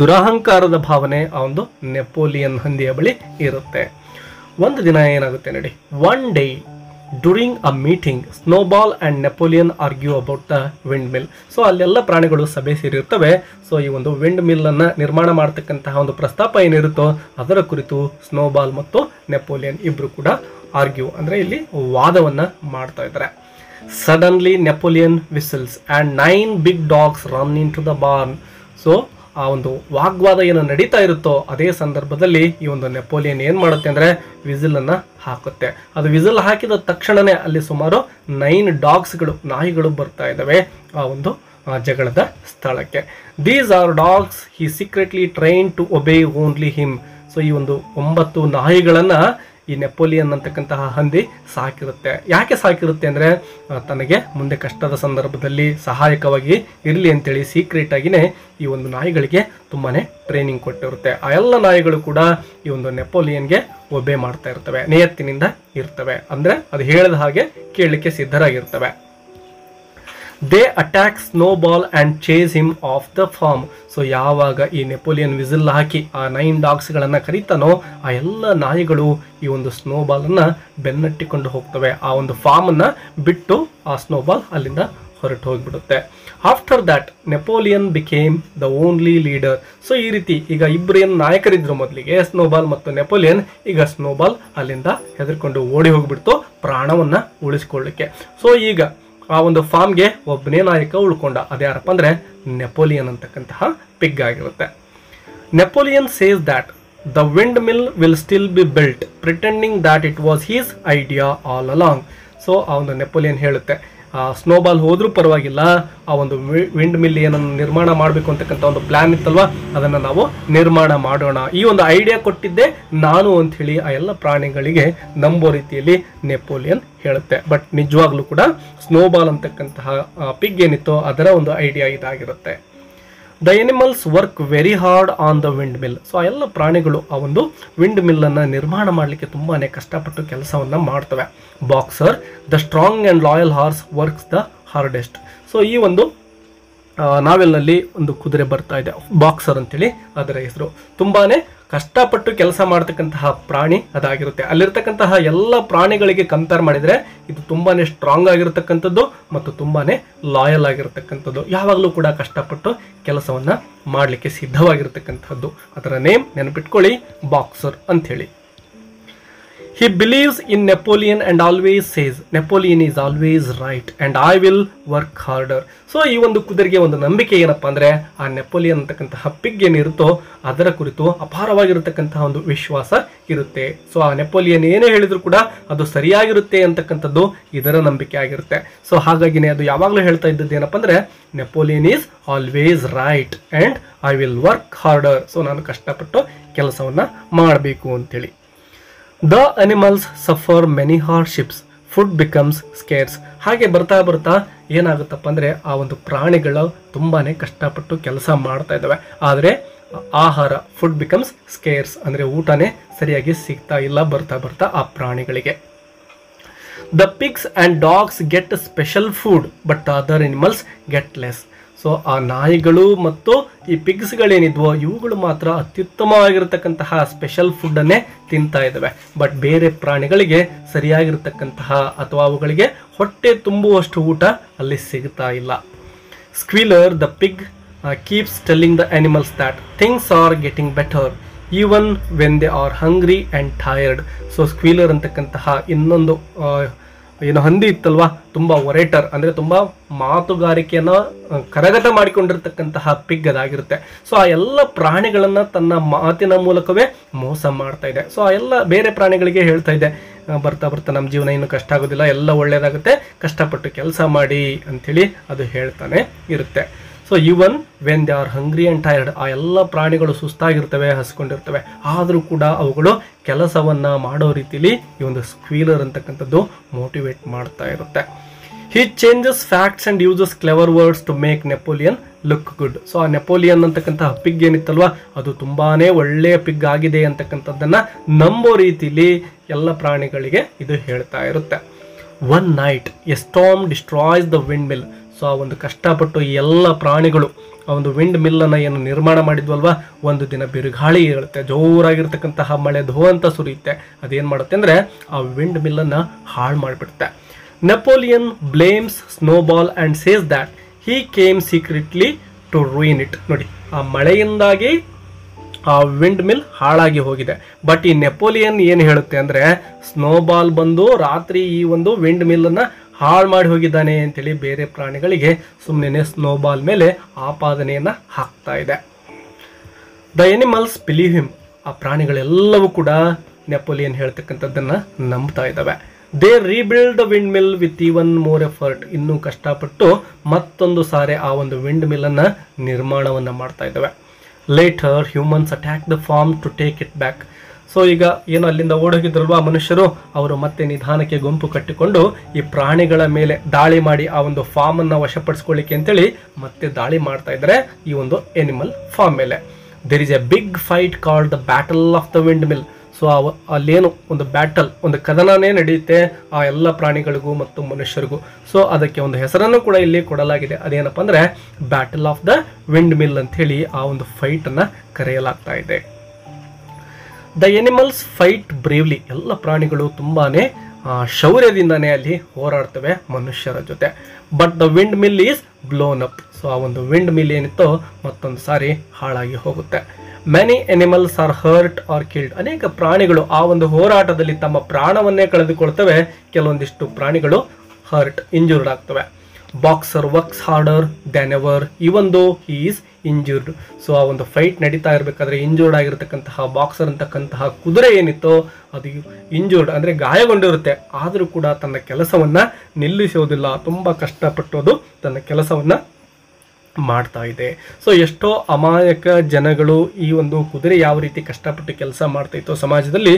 ದುರಹಂಕಾರದ ಭಾವನೆ ಆ ಒಂದು ನೆಪೋಲಿಯನ್ ಹಂದಿಯ ಬಳಿ ಇರುತ್ತೆ. ಒಂದು ದಿನ ಏನಾಗುತ್ತೆ ನೋಡಿ, one day during a meeting snowball and Napoleon argue about the windmill. So ಅಲ್ಲೆಲ್ಲ ಪ್ರಾಣಿಗಳು ಸಭೆ ಸೇರಿರ್ತವೆ. ಸೊ ಈ ಒಂದು ವಿಂಡ್ ಮಿಲ್ಲನ್ನು ನಿರ್ಮಾಣ ಮಾಡ್ತಕ್ಕಂತಹ ಒಂದು ಪ್ರಸ್ತಾಪ ಏನಿರುತ್ತೋ ಅದರ ಕುರಿತು ಸ್ನೋಬಾಲ್ ಮತ್ತು ನೆಪೋಲಿಯನ್ ಇಬ್ಬರು ಕೂಡ ಆರ್ಗ್ಯೂ ಅಂದರೆ ಇಲ್ಲಿ ವಾದವನ್ನು ಮಾಡ್ತಾ ಇದ್ದಾರೆ. Suddenly Napoleon whistles and 9 big dogs run into the barn. So ಆ ಒಂದು ವಾಗ್ವಾದ ಏನು ನಡೀತಾ ಇರುತ್ತೋ ಅದೇ ಸಂದರ್ಭದಲ್ಲಿ ಈ ಒಂದು ನೆಪೋಲಿಯನ್ ಏನು ಮಾಡುತ್ತೆ ಅಂದರೆ ವಿಸಿಲನ್ನು ಹಾಕುತ್ತೆ. ಅದು ವಿಸಿಲ್ ಹಾಕಿದ ತಕ್ಷಣವೇ ಅಲ್ಲಿ ಸುಮಾರು 9 ಡಾಗ್ಸ್ಗಳು, ನಾಯಿಗಳು ಬರ್ತಾ ಇದ್ದಾವೆ ಆ ಒಂದು ಜಗಳದ ಸ್ಥಳಕ್ಕೆ. These are dogs he secretly train to obey only him. So ಈ ಒಂದು 9 ನಾಯಿಗಳನ್ನು ಈ ನೆಪೋಲಿಯನ್ ಅಂತಕ್ಕಂತಹ ಹಂದಿ ಸಾಕಿರುತ್ತೆ. ಯಾಕೆ ಸಾಕಿರುತ್ತೆ ಅಂದರೆ ತನಗೆ ಮುಂದೆ ಕಷ್ಟದ ಸಂದರ್ಭದಲ್ಲಿ ಸಹಾಯಕವಾಗಿ ಇರಲಿ ಅಂತೇಳಿ ಸೀಕ್ರೆಟ್ ಆಗಿನೇ ಈ ಒಂದು ನಾಯಿಗಳಿಗೆ ತುಂಬಾ ಟ್ರೈನಿಂಗ್ ಕೊಟ್ಟಿರುತ್ತೆ. ಆ ಎಲ್ಲ ನಾಯಿಗಳು ಕೂಡ ಈ ಒಂದು ನೆಪೋಲಿಯನ್ಗೆ ಒಬೆ ಮಾಡ್ತಾ ಇರ್ತವೆ, ನಿಯತ್ತಿನಿಂದ ಇರ್ತವೆ, ಅಂದರೆ ಅದು ಹೇಳಿದ ಹಾಗೆ ಕೇಳಲಿಕ್ಕೆ ಸಿದ್ಧರಾಗಿರ್ತವೆ. They attack Snowball and chase him off the farm. So ಯಾವಾಗ ಈ ನೆಪೋಲಿಯನ್ ವಿಸಿಲ್ ಹಾಕಿ ಆ 9 ಡಾಗ್ಸ್ಗಳನ್ನು ಕರೀತಾನೋ ಆ ಎಲ್ಲ ನಾಯಿಗಳು ಈ ಒಂದು ಸ್ನೋಬಾಲನ್ನು ಬೆನ್ನಟ್ಟಿಕೊಂಡು ಹೋಗ್ತವೆ. ಆ ಒಂದು ಫಾರ್ಮನ್ನು ಬಿಟ್ಟು ಆ ಸ್ನೋಬಾಲ್ ಅಲ್ಲಿಂದ ಹೊರಟು ಹೋಗಿಬಿಡುತ್ತೆ. After that Napoleon became the only leader. So ಈ ರೀತಿ ಈಗ ಇಬ್ಬರು ಏನು ನಾಯಕರಿದ್ರು ಮೊದಲಿಗೆ, ಸ್ನೋಬಾಲ್ ಮತ್ತು ನೆಪೋಲಿಯನ್, ಈಗ ಸ್ನೋಬಾಲ್ ಅಲ್ಲಿಂದ ಹೆದರ್ಕೊಂಡು ಓಡಿ ಹೋಗಿಬಿಡ್ತು ಪ್ರಾಣವನ್ನು ಉಳಿಸ್ಕೊಳ್ಳಿಕ್ಕೆ. ಸೊ ಈಗ ಆ ಒಂದು ಫಾರ್ಮ್ಗೆ ಒಬ್ಬನೇ ನಾಯಕ ಉಳ್ಕೊಂಡ. ಅದ್ಯಾರಪ್ಪ ಅಂದರೆ ನೆಪೋಲಿಯನ್ ಅಂತಕ್ಕಂತಹ ಪಿಗ್ ಆಗಿರುತ್ತೆ. Napoleon says that the windmill will still be built pretending that it was his idea all along. So ಆ ಒಂದು ನೆಪೋಲಿಯನ್ ಹೇಳುತ್ತೆ, ಸ್ನೋಬಾಲ್ ಹೋದ್ರೂ ಪರವಾಗಿಲ್ಲ, ಆ ಒಂದು ವಿಂಡ್ ಮಿಲ್ ಏನನ್ನು ನಿರ್ಮಾಣ ಮಾಡಬೇಕು ಅಂತಕ್ಕಂಥ ಒಂದು ಪ್ಲಾನ್ ಇತ್ತಲ್ವಾ, ಅದನ್ನು ನಾವು ನಿರ್ಮಾಣ ಮಾಡೋಣ, ಈ ಒಂದು ಐಡಿಯಾ ಕೊಟ್ಟಿದ್ದೆ ನಾನು ಅಂತ ಹೇಳಿ ಆ ಎಲ್ಲ ಪ್ರಾಣಿಗಳಿಗೆ ನಂಬೋ ರೀತಿಯಲ್ಲಿ ನೆಪೋಲಿಯನ್ ಹೇಳುತ್ತೆ. ಬಟ್ ನಿಜವಾಗ್ಲೂ ಕೂಡ ಸ್ನೋಬಾಲ್ ಅಂತಕ್ಕಂತಹ ಪಿಗ್ ಏನಿತ್ತೋ ಅದರ ಒಂದು ಐಡಿಯಾ ಇದಾಗಿರುತ್ತೆ. The animals work very hard on the windmill. So ಆ ಎಲ್ಲ ಪ್ರಾಣಿಗಳು ಆ ಒಂದು ವಿಂಡ್ ಮಿಲ್ಲನ್ನು ನಿರ್ಮಾಣ ಮಾಡಲಿಕ್ಕೆ ತುಂಬಾ ಕಷ್ಟಪಟ್ಟು ಕೆಲಸವನ್ನು ಮಾಡ್ತವೆ. Boxer, the strong and loyal horse works the hardest. So ಈ ಒಂದು ನಾವೆಲ್ನಲ್ಲಿ ಒಂದು ಕುದುರೆ ಬರ್ತಾ ಇದೆ, ಬಾಕ್ಸರ್ ಅಂತೇಳಿ ಅದರ ಹೆಸರು. ತುಂಬಾ ಕಷ್ಟಪಟ್ಟು ಕೆಲಸ ಮಾಡ್ತಕ್ಕಂತಹ ಪ್ರಾಣಿ ಅದಾಗಿರುತ್ತೆ. ಅಲ್ಲಿರ್ತಕ್ಕಂತಹ ಎಲ್ಲ ಪ್ರಾಣಿಗಳಿಗೆ ಕಂಪೇರ್ ಮಾಡಿದರೆ ಇದು ತುಂಬಾ ಸ್ಟ್ರಾಂಗ್ ಆಗಿರ್ತಕ್ಕಂಥದ್ದು ಮತ್ತು ತುಂಬಾ ಲಾಯಲ್ ಆಗಿರ್ತಕ್ಕಂಥದ್ದು, ಯಾವಾಗಲೂ ಕೂಡ ಕಷ್ಟಪಟ್ಟು ಕೆಲಸವನ್ನು ಮಾಡಲಿಕ್ಕೆ ಸಿದ್ಧವಾಗಿರ್ತಕ್ಕಂಥದ್ದು. ಅದರ ನೇಮ್ ನೆನಪಿಟ್ಕೊಳ್ಳಿ, ಬಾಕ್ಸರ್ ಅಂಥೇಳಿ. He believes in Napoleon and always says, Napoleon is always right and I will work harder. So ಈ ಒಂದು ಕುದುರೆಗೆ ಒಂದು ನಂಬಿಕೆ ಏನಪ್ಪ ಅಂದರೆ, ಆ ನೆಪೋಲಿಯನ್ ಅಂತಕ್ಕಂತಹ ಪಿಗ್ ಏನಿರುತ್ತೋ ಅದರ ಕುರಿತು ಅಪಾರವಾಗಿರತಕ್ಕಂತಹ ಒಂದು ವಿಶ್ವಾಸ ಇರುತ್ತೆ. ಸೊ ಆ ನೆಪೋಲಿಯನ್ ಏನೇ ಹೇಳಿದ್ರು ಕೂಡ ಅದು ಸರಿಯಾಗಿರುತ್ತೆ ಅಂತಕ್ಕಂಥದ್ದು ಇದರ ನಂಬಿಕೆ ಆಗಿರುತ್ತೆ. ಸೊ ಹಾಗಾಗಿನೇ ಅದು ಯಾವಾಗಲೂ ಹೇಳ್ತಾ ಇದ್ದದ್ದು ಏನಪ್ಪ ಅಂದರೆ, Napoleon is always right and I will work order. So ನಾನು ಕಷ್ಟಪಟ್ಟು ಕೆಲಸವನ್ನು ಮಾಡಬೇಕು ಅಂತೇಳಿ. The animals suffer many hardships. Food becomes scarce. ಹಾಗೆ ಬರ್ತಾ ಬರ್ತಾ ಏನಾಗುತ್ತಪ್ಪ ಅಂದರೆ, ಆ ಒಂದು ಪ್ರಾಣಿಗಳು ತುಂಬಾ ಕಷ್ಟಪಟ್ಟು ಕೆಲಸ ಮಾಡ್ತಾ ಇದ್ದಾವೆ, ಆದರೆ ಆಹಾರ ಫುಡ್ ಬಿಕಮ್ಸ್ ಸ್ಕೇರ್ಸ್ ಅಂದರೆ ಊಟನೇ ಸರಿಯಾಗಿ ಸಿಗ್ತಾ ಇಲ್ಲ ಬರ್ತಾ ಬರ್ತಾ ಆ ಪ್ರಾಣಿಗಳಿಗೆ. The pigs and dogs get special food but the other animals get less. So ಆ ನಾಯಿಗಳು ಮತ್ತು ಈ ಪಿಗ್ಸ್ಗಳೇನಿದ್ವೋ ಇವುಗಳು ಮಾತ್ರ ಅತ್ಯುತ್ತಮವಾಗಿರತಕ್ಕಂತಹ ಸ್ಪೆಷಲ್ ಫುಡ್ಡನ್ನೇ ತಿಂತಾ ಇದ್ದಾವೆ. ಬಟ್ ಬೇರೆ ಪ್ರಾಣಿಗಳಿಗೆ ಸರಿಯಾಗಿರ್ತಕ್ಕಂತಹ ಅಥವಾ ಅವುಗಳಿಗೆ ಹೊಟ್ಟೆ ತುಂಬುವಷ್ಟು ಊಟ ಅಲ್ಲಿ ಸಿಗ್ತಾ ಇಲ್ಲ. Squealer the pig keeps telling the animals that things are getting better even when they are hungry and tired. So Squealer ಅಂತಕ್ಕಂತಹ ಇನ್ನೊಂದು ಏನು ಹಂದಿ ಇತ್ತಲ್ವಾ, ತುಂಬ ಒರೇಟರ್ ಅಂದರೆ ತುಂಬ ಮಾತುಗಾರಿಕೆಯನ್ನು ಕರಗತ ಮಾಡಿಕೊಂಡಿರ್ತಕ್ಕಂತಹ ಪಿಗ್ ಅದಾಗಿರುತ್ತೆ. ಸೊ ಆ ಎಲ್ಲ ಪ್ರಾಣಿಗಳನ್ನು ತನ್ನ ಮಾತಿನ ಮೂಲಕವೇ ಮೋಸ ಮಾಡ್ತಾ ಇದೆ. ಸೊ ಆ ಎಲ್ಲ ಬೇರೆ ಪ್ರಾಣಿಗಳಿಗೆ ಹೇಳ್ತಾ ಇದೆ, ಬರ್ತಾ ಬರ್ತಾ ನಮ್ಮ ಜೀವನ ಇನ್ನೂ ಕಷ್ಟ ಆಗೋದಿಲ್ಲ, ಎಲ್ಲ ಒಳ್ಳೆಯದಾಗುತ್ತೆ, ಕಷ್ಟಪಟ್ಟು ಕೆಲಸ ಮಾಡಿ ಅಂಥೇಳಿ ಅದು ಹೇಳ್ತಾನೆ ಇರುತ್ತೆ. So even when they are hungry and tired, ಆ ಎಲ್ಲ ಪ್ರಾಣಿಗಳು ಸುಸ್ತಾಗಿರ್ತವೆ, ಹಸ್ಕೊಂಡಿರ್ತವೆ, ಆದರೂ ಕೂಡ ಅವುಗಳು ಕೆಲಸವನ್ನು ಮಾಡೋ ರೀತಿಲಿ ಈ ಒಂದು ಸ್ಕ್ವೀಲರ್ ಅಂತಕ್ಕಂಥದ್ದು ಮೋಟಿವೇಟ್ ಮಾಡ್ತಾ ಇರುತ್ತೆ. He changes facts and uses clever words to make Napoleon look good. So ಆ ನೆಪೋಲಿಯನ್ ಅಂತಕ್ಕಂತಹ ಪಿಗ್ ಏನಿತ್ತಲ್ವ ಅದು ತುಂಬಾ ಒಳ್ಳೆಯ ಪಿಗ್ ಆಗಿದೆ ಅಂತಕ್ಕಂಥದ್ದನ್ನು ನಂಬೋ ರೀತಿಲಿ ಎಲ್ಲ ಪ್ರಾಣಿಗಳಿಗೆ ಇದು ಹೇಳ್ತಾ ಇರುತ್ತೆ. One night A storm destroys the windmill. So ಆ ಒಂದು ಕಷ್ಟಪಟ್ಟು ಈ ಎಲ್ಲ ಪ್ರಾಣಿಗಳು ಆ ಒಂದು ವಿಂಡ್ ಮಿಲ್ಲನ್ನು ಏನು ನಿರ್ಮಾಣ ಮಾಡಿದ್ವಲ್ವ, ಒಂದು ದಿನ ಬಿರುಗಾಳಿ ಹೇಳುತ್ತೆ, ಜೋರಾಗಿರ್ತಕ್ಕಂತಹ ಮಳೆ ಧೋ ಅಂತ ಸುರಿಯುತ್ತೆ. ಅದೇನು ಮಾಡುತ್ತೆ ಅಂದರೆ ಆ ವಿಂಡ್ ಮಿಲ್ಲನ್ನು ಹಾಳು ಮಾಡಿಬಿಡುತ್ತೆ. Napoleon blames Snowball and says that he came secretly to ruin it. ನೋಡಿ, ಆ ಮಳೆಯಿಂದಾಗಿ ಆ ವಿಂಡ್ ಮಿಲ್ ಹಾಳಾಗಿ ಹೋಗಿದೆ. ಬಟ್ ಈ ನೆಪೋಲಿಯನ್ ಏನು ಹೇಳುತ್ತೆ ಅಂದರೆ, ಸ್ನೋಬಾಲ್ ಬಂದು ರಾತ್ರಿ ಈ ಒಂದು ವಿಂಡ್ ಮಿಲ್ಲನ್ನು ಹಾಳು ಮಾಡಿ ಹೋಗಿದ್ದಾನೆ ಅಂತೇಳಿ ಬೇರೆ ಪ್ರಾಣಿಗಳಿಗೆ ಸುಮ್ಮನೆ ಸ್ನೋಬಾಲ್ ಮೇಲೆ ಆಪಾದನೆಯನ್ನು ಹಾಕ್ತಾ ಇದೆ. The animals believe him. ಆ ಪ್ರಾಣಿಗಳೆಲ್ಲವೂ ಕೂಡ ನೆಪೋಲಿಯನ್ ಹೇಳ್ತಕ್ಕಂಥದ್ದನ್ನು ನಂಬ್ತಾ ಇದ್ದಾವೆ. They rebuild the wind mill with even more effort. ಇನ್ನೂ ಕಷ್ಟಪಟ್ಟು ಮತ್ತೊಂದು ಸಾರಿ ಆ ಒಂದು ವಿಂಡ್ ಮಿಲ್ಲನ್ನು ನಿರ್ಮಾಣವನ್ನು ಮಾಡ್ತಾ ಇದ್ದಾವೆ. Later humans attack the farm to take it back. So ಈಗ ಏನು ಅಲ್ಲಿಂದ ಓಡೋಗಿದ್ರಲ್ವಾ ಮನುಷ್ಯರು, ಅವರು ಮತ್ತೆ ನಿಧಾನಕ್ಕೆ ಗುಂಪು ಕಟ್ಟಿಕೊಂಡು ಈ ಪ್ರಾಣಿಗಳ ಮೇಲೆ ದಾಳಿ ಮಾಡಿ ಆ ಒಂದು ಫಾರ್ಮನ್ನು ವಶಪಡಿಸ್ಕೊಳ್ಳಿಕ್ಕೆ ಅಂತೇಳಿ ಮತ್ತೆ ದಾಳಿ ಮಾಡ್ತಾ ಇದ್ದಾರೆ ಈ ಒಂದು ಎನಿಮಲ್ ಫಾರ್ಮ್ ಮೇಲೆ. There is a big fight called the battle of the windmill. So ಅಲ್ಲೇನು ಒಂದು ಬ್ಯಾಟಲ್, ಒಂದು ಕದನನೇ ನಡೆಯುತ್ತೆ ಆ ಎಲ್ಲ ಪ್ರಾಣಿಗಳಿಗೂ ಮತ್ತು ಮನುಷ್ಯರಿಗೂ. ಸೊ ಅದಕ್ಕೆ ಒಂದು ಹೆಸರನ್ನು ಕೂಡ ಇಲ್ಲಿ ಕೊಡಲಾಗಿದೆ. ಅದೇನಪ್ಪ ಅಂದರೆ battle of the windmill ಅಂಥೇಳಿ ಆ ಒಂದು ಫೈಟನ್ನು ಕರೆಯಲಾಗ್ತಾ ಇದೆ. The animals fight bravely. ಎಲ್ಲ ಪ್ರಾಣಿಗಳು ತುಂಬಾ ಶೌರ್ಯದಿಂದನೇ ಅಲ್ಲಿ ಹೋರಾಡ್ತವೆ ಮನುಷ್ಯರ ಜೊತೆ. But the windmill is blown up. So ಆ ಒಂದು ವಿಂಡ್ ಮಿಲ್ ಏನಿತ್ತೋ ಮತ್ತೊಂದು ಸಾರಿ ಹಾಳಾಗಿ ಹೋಗುತ್ತೆ. Many animals are hurt or killed. ಅನೇಕ ಪ್ರಾಣಿಗಳು ಆ ಒಂದು ಹೋರಾಟದಲ್ಲಿ ತಮ್ಮ ಪ್ರಾಣವನ್ನೇ ಕಳೆದುಕೊಳ್ತವೆ. ಕೆಲವೊಂದಿಷ್ಟು ಪ್ರಾಣಿಗಳು ಹರ್ಟ್, ಇಂಜೂರ್ಡ್ ಆಗ್ತವೆ. Boxer works harder than ever even though he is injured. So ಆ ಒಂದು ಫೈಟ್ ನಡೀತಾ ಇರಬೇಕಾದ್ರೆ ಇಂಜೂರ್ಡ್ ಆಗಿರತಕ್ಕಂತಹ ಬಾಕ್ಸರ್ ಅಂತಕ್ಕಂತಹ ಕುದುರೆ ಏನಿತ್ತೋ ಅದು ಇಂಜೂರ್ಡ್ ಅಂದರೆ ಗಾಯಗೊಂಡಿರುತ್ತೆ, ಆದರೂ ಕೂಡ ತನ್ನ ಕೆಲಸವನ್ನು ನಿಲ್ಲಿಸೋದಿಲ್ಲ, ತುಂಬ ಕಷ್ಟಪಟ್ಟು ಅದು ತನ್ನ ಕೆಲಸವನ್ನು ಮಾಡ್ತಾ ಇದೆ. ಸೊ ಎಷ್ಟೋ ಅಮಾಯಕ ಜನಗಳು ಈ ಒಂದು ಕುದುರೆ ಯಾವ ರೀತಿ ಕಷ್ಟಪಟ್ಟು ಕೆಲಸ ಮಾಡ್ತಾ ಇತ್ತು, ಸಮಾಜದಲ್ಲಿ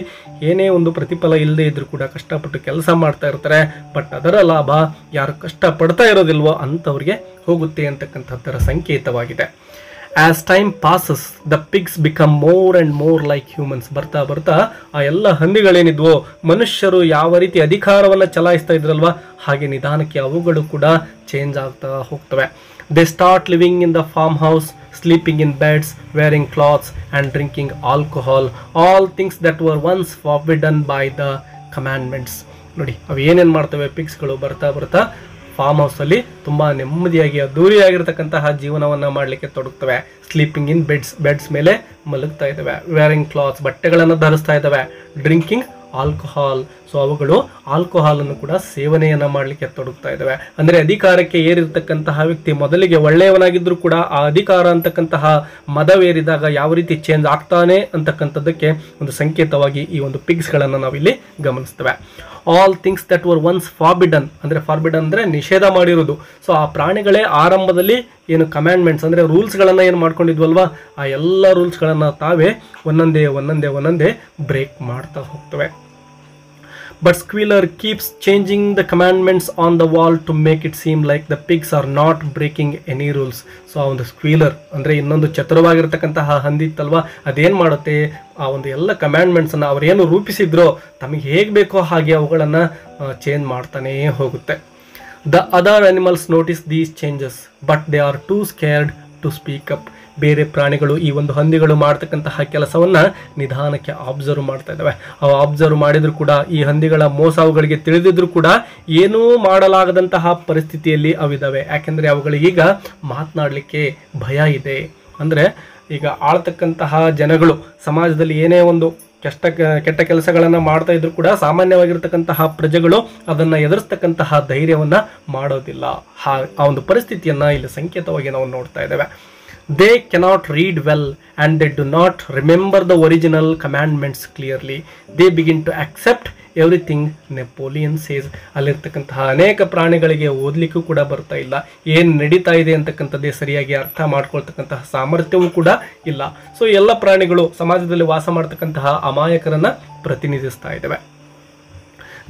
ಏನೇ ಒಂದು ಪ್ರತಿಫಲ ಇಲ್ಲದೆ ಇದ್ರೂ ಕೂಡ ಕಷ್ಟಪಟ್ಟು ಕೆಲಸ ಮಾಡ್ತಾ ಇರ್ತಾರೆ, ಬಟ್ ಅದರ ಲಾಭ ಯಾರು ಕಷ್ಟಪಡ್ತಾ ಇರೋದಿಲ್ವೋ ಅಂಥವ್ರಿಗೆ ಹೋಗುತ್ತೆ ಅಂತಕ್ಕಂಥದ್ದರ ಸಂಕೇತವಾಗಿದೆ. As time passes the pigs become more and more like humans. ಬರ್ತಾ ಬರ್ತಾ ಆ ಎಲ್ಲ ಹಂದಿಗಳೇನಿದ್ವೋ ಮನುಷ್ಯರು ಯಾವ ರೀತಿ ಅಧಿಕಾರವನ್ನು ಚಲಾಯಿಸ್ತಾ ಇದ್ರಲ್ವ ಹಾಗೆ ನಿಧಾನಕ್ಕೆ ಅವುಗಳು ಕೂಡ ಚೇಂಜ್ ಆಗ್ತಾ ಹೋಗ್ತವೆ. They start living in the farmhouse, sleeping in beds, wearing clothes and drinking alcohol, all things that were once forbidden by the commandments. ನೋಡಿ ಅವು ಏನೇನು ಮಾಡ್ತವೆ ಪಿಗ್ಸ್ಗಳು ಬರ್ತಾ ಬರ್ತಾ ಫಾರ್ಮ್ ಹೌಸಲ್ಲಿ ತುಂಬ ನೆಮ್ಮದಿಯಾಗಿ ಅದ್ದೂರಿಯಾಗಿರ್ತಕ್ಕಂತಹ ಜೀವನವನ್ನು ಮಾಡಲಿಕ್ಕೆ ತೊಡಗ್ತವೆ. ಸ್ಲೀಪಿಂಗ್ ಇನ್ ಬೆಡ್ಸ್ ಮೇಲೆ ಮಲಗ್ತಾ ಇದ್ದಾವೆ, ವೇರಿಂಗ್ ಕ್ಲಾತ್ಸ್ ಬಟ್ಟೆಗಳನ್ನು ಧರಿಸ್ತಾ ಇದ್ದಾವೆ, ಡ್ರಿಂಕಿಂಗ್ ಆಲ್ಕೋಹಾಲ್. ಸೊ ಅವುಗಳು ಆಲ್ಕೋಹಾಲನ್ನು ಕೂಡ ಸೇವನೆಯನ್ನು ಮಾಡಲಿಕ್ಕೆ ತೊಡಗ್ತಾ ಇದ್ದಾವೆ. ಅಂದರೆ ಅಧಿಕಾರಕ್ಕೆ ಏರಿರ್ತಕ್ಕಂತಹ ವ್ಯಕ್ತಿ ಮೊದಲಿಗೆ ಒಳ್ಳೆಯವನಾಗಿದ್ದರೂ ಕೂಡ ಆ ಅಧಿಕಾರ ಅಂತಕ್ಕಂತಹ ಮದವೇರಿದಾಗ ಯಾವ ರೀತಿ ಚೇಂಜ್ ಆಗ್ತಾನೆ ಅಂತಕ್ಕಂಥದ್ದಕ್ಕೆ ಒಂದು ಸಂಕೇತವಾಗಿ ಈ ಒಂದು ಪಿಗ್ಸ್ಗಳನ್ನು ನಾವಿಲ್ಲಿ ಗಮನಿಸ್ತೇವೆ. All things that were once forbidden, ಅಂದರೆ ಫಾರ್ಬಿಡನ್ ಅಂದರೆ ನಿಷೇಧ ಮಾಡಿರೋದು. ಸೊ ಆ ಪ್ರಾಣಿಗಳೇ ಆರಂಭದಲ್ಲಿ ಏನು ಕಮ್ಯಾಂಡ್ಮೆಂಟ್ಸ್ ಅಂದರೆ ರೂಲ್ಸ್ಗಳನ್ನು ಏನು ಮಾಡ್ಕೊಂಡಿದ್ವಲ್ವ ಆ ಎಲ್ಲ ರೂಲ್ಸ್ಗಳನ್ನು ತಾವೇ ಒಂದೊಂದೇ ಬ್ರೇಕ್ ಮಾಡ್ತಾ ಹೋಗ್ತವೆ. But Squealer keeps changing the commandments on the wall to make it seem like the pigs are not breaking any rules. So ಆ ಒಂದು ಸ್ಕ್ವೀಲರ್ ಅಂದರೆ ಇನ್ನೊಂದು ಚತುರವಾಗಿರ್ತಕ್ಕಂತಹ ಹಂದಿ ಇತ್ತಲ್ವ ಅದೇನು ಮಾಡುತ್ತೆ ಆ ಒಂದು ಎಲ್ಲ ಕಮ್ಯಾಂಡ್ಮೆಂಟ್ಸನ್ನು ಅವರೇನು ರೂಪಿಸಿದ್ರೋ ತಮಗೆ ಹೇಗೆ ಬೇಕೋ ಹಾಗೆ ಅವುಗಳನ್ನು ಚೇಂಜ್ ಮಾಡ್ತಾನೇ ಹೋಗುತ್ತೆ. The other animals notice these changes, but they are too scared to speak up. ಬೇರೆ ಪ್ರಾಣಿಗಳು ಈ ಒಂದು ಹಂದಿಗಳು ಮಾಡ್ತಕ್ಕಂತಹ ಕೆಲಸವನ್ನು ನಿಧಾನಕ್ಕೆ ಅಬ್ಸರ್ವ್ ಮಾಡ್ತಾ ಇದ್ದಾವೆ. ಅವು ಅಬ್ಸರ್ವ್ ಮಾಡಿದ್ರು ಕೂಡ ಈ ಹಂದಿಗಳ ಮೋಸ ಅವುಗಳಿಗೆ ತಿಳಿದಿದ್ರು ಕೂಡ ಏನೂ ಮಾಡಲಾಗದಂತಹ ಪರಿಸ್ಥಿತಿಯಲ್ಲಿ ಅವಿದ್ದಾವೆ. ಯಾಕೆಂದರೆ ಅವುಗಳಿಗೀಗ ಮಾತನಾಡಲಿಕ್ಕೆ ಭಯ ಇದೆ. ಅಂದರೆ ಈಗ ಆಳ್ತಕ್ಕಂತಹ ಜನಗಳು ಸಮಾಜದಲ್ಲಿ ಏನೇ ಒಂದು ಕೆಟ್ಟ ಕೆಲಸಗಳನ್ನು ಮಾಡ್ತಾ ಇದ್ರು ಕೂಡ ಸಾಮಾನ್ಯವಾಗಿರ್ತಕ್ಕಂತಹ ಪ್ರಜೆಗಳು ಅದನ್ನು ಎದುರಿಸ್ತಕ್ಕಂತಹ ಧೈರ್ಯವನ್ನು ಮಾಡೋದಿಲ್ಲ. ಆ ಒಂದು ಪರಿಸ್ಥಿತಿಯನ್ನು ಇಲ್ಲಿ ಸಂಕೇತವಾಗಿ ನಾವು ನೋಡ್ತಾ ಇದ್ದೇವೆ. They cannot read well and they do not remember the original commandments clearly. They begin to accept everything Napoleon says. ಅಲ್ಲಿರ್ತಕ್ಕಂತಹ ಅನೇಕ ಪ್ರಾಣಿಗಳಿಗೆ ಓದಲಿಕ್ಕೂ ಕೂಡ ಬರ್ತಾ ಇಲ್ಲ, ಏನು ನಡೀತಾ ಇದೆ ಅಂತಕ್ಕಂಥದ್ದೇ ಸರಿಯಾಗಿ ಅರ್ಥ ಮಾಡ್ಕೊಳ್ತಕ್ಕಂತಹ ಸಾಮರ್ಥ್ಯವೂ ಕೂಡ ಇಲ್ಲ. ಸೊ ಎಲ್ಲ ಪ್ರಾಣಿಗಳು ಸಮಾಜದಲ್ಲಿ ವಾಸ ಮಾಡ್ತಕ್ಕಂತಹ ಅಮಾಯಕರನ್ನು ಪ್ರತಿನಿಧಿಸ್ತಾ ಇದ್ದಾವೆ.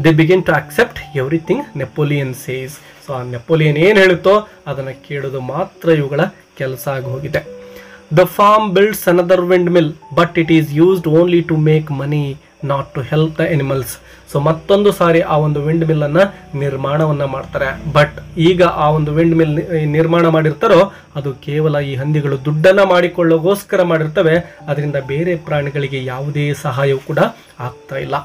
They begin to accept everything Napoleon says. So ಆ ನೆಪೋಲಿಯನ್ ಏನು ಹೇಳುತ್ತೋ ಅದನ್ನು ಕೇಳೋದು ಮಾತ್ರ ಇವುಗಳ ಕೆಲಸ ಆಗಿ ಹೋಗಿದೆ. The farm builds another windmill, but it is used only to make money, not to help the animals. So ಮತ್ತೊಂದು ಸಾರಿ ಆ ಒಂದು ವಿಂಡ್ ಮಿಲ್ಲನ್ನು ನಿರ್ಮಾಣವನ್ನು ಮಾಡ್ತಾರೆ. ಬಟ್ ಈಗ ಆ ಒಂದು ವಿಂಡ್ ಮಿಲ್ ನಿರ್ಮಾಣ ಮಾಡಿರ್ತಾರೋ ಅದು ಕೇವಲ ಈ ಹಂದಿಗಳು ದುಡ್ಡನ್ನು ಮಾಡಿಕೊಳ್ಳೋಗೋಸ್ಕರ ಮಾಡಿರ್ತವೆ, ಅದರಿಂದ ಬೇರೆ ಪ್ರಾಣಿಗಳಿಗೆ ಯಾವುದೇ ಸಹಾಯವೂ ಕೂಡ ಆಗ್ತಾ ಇಲ್ಲ.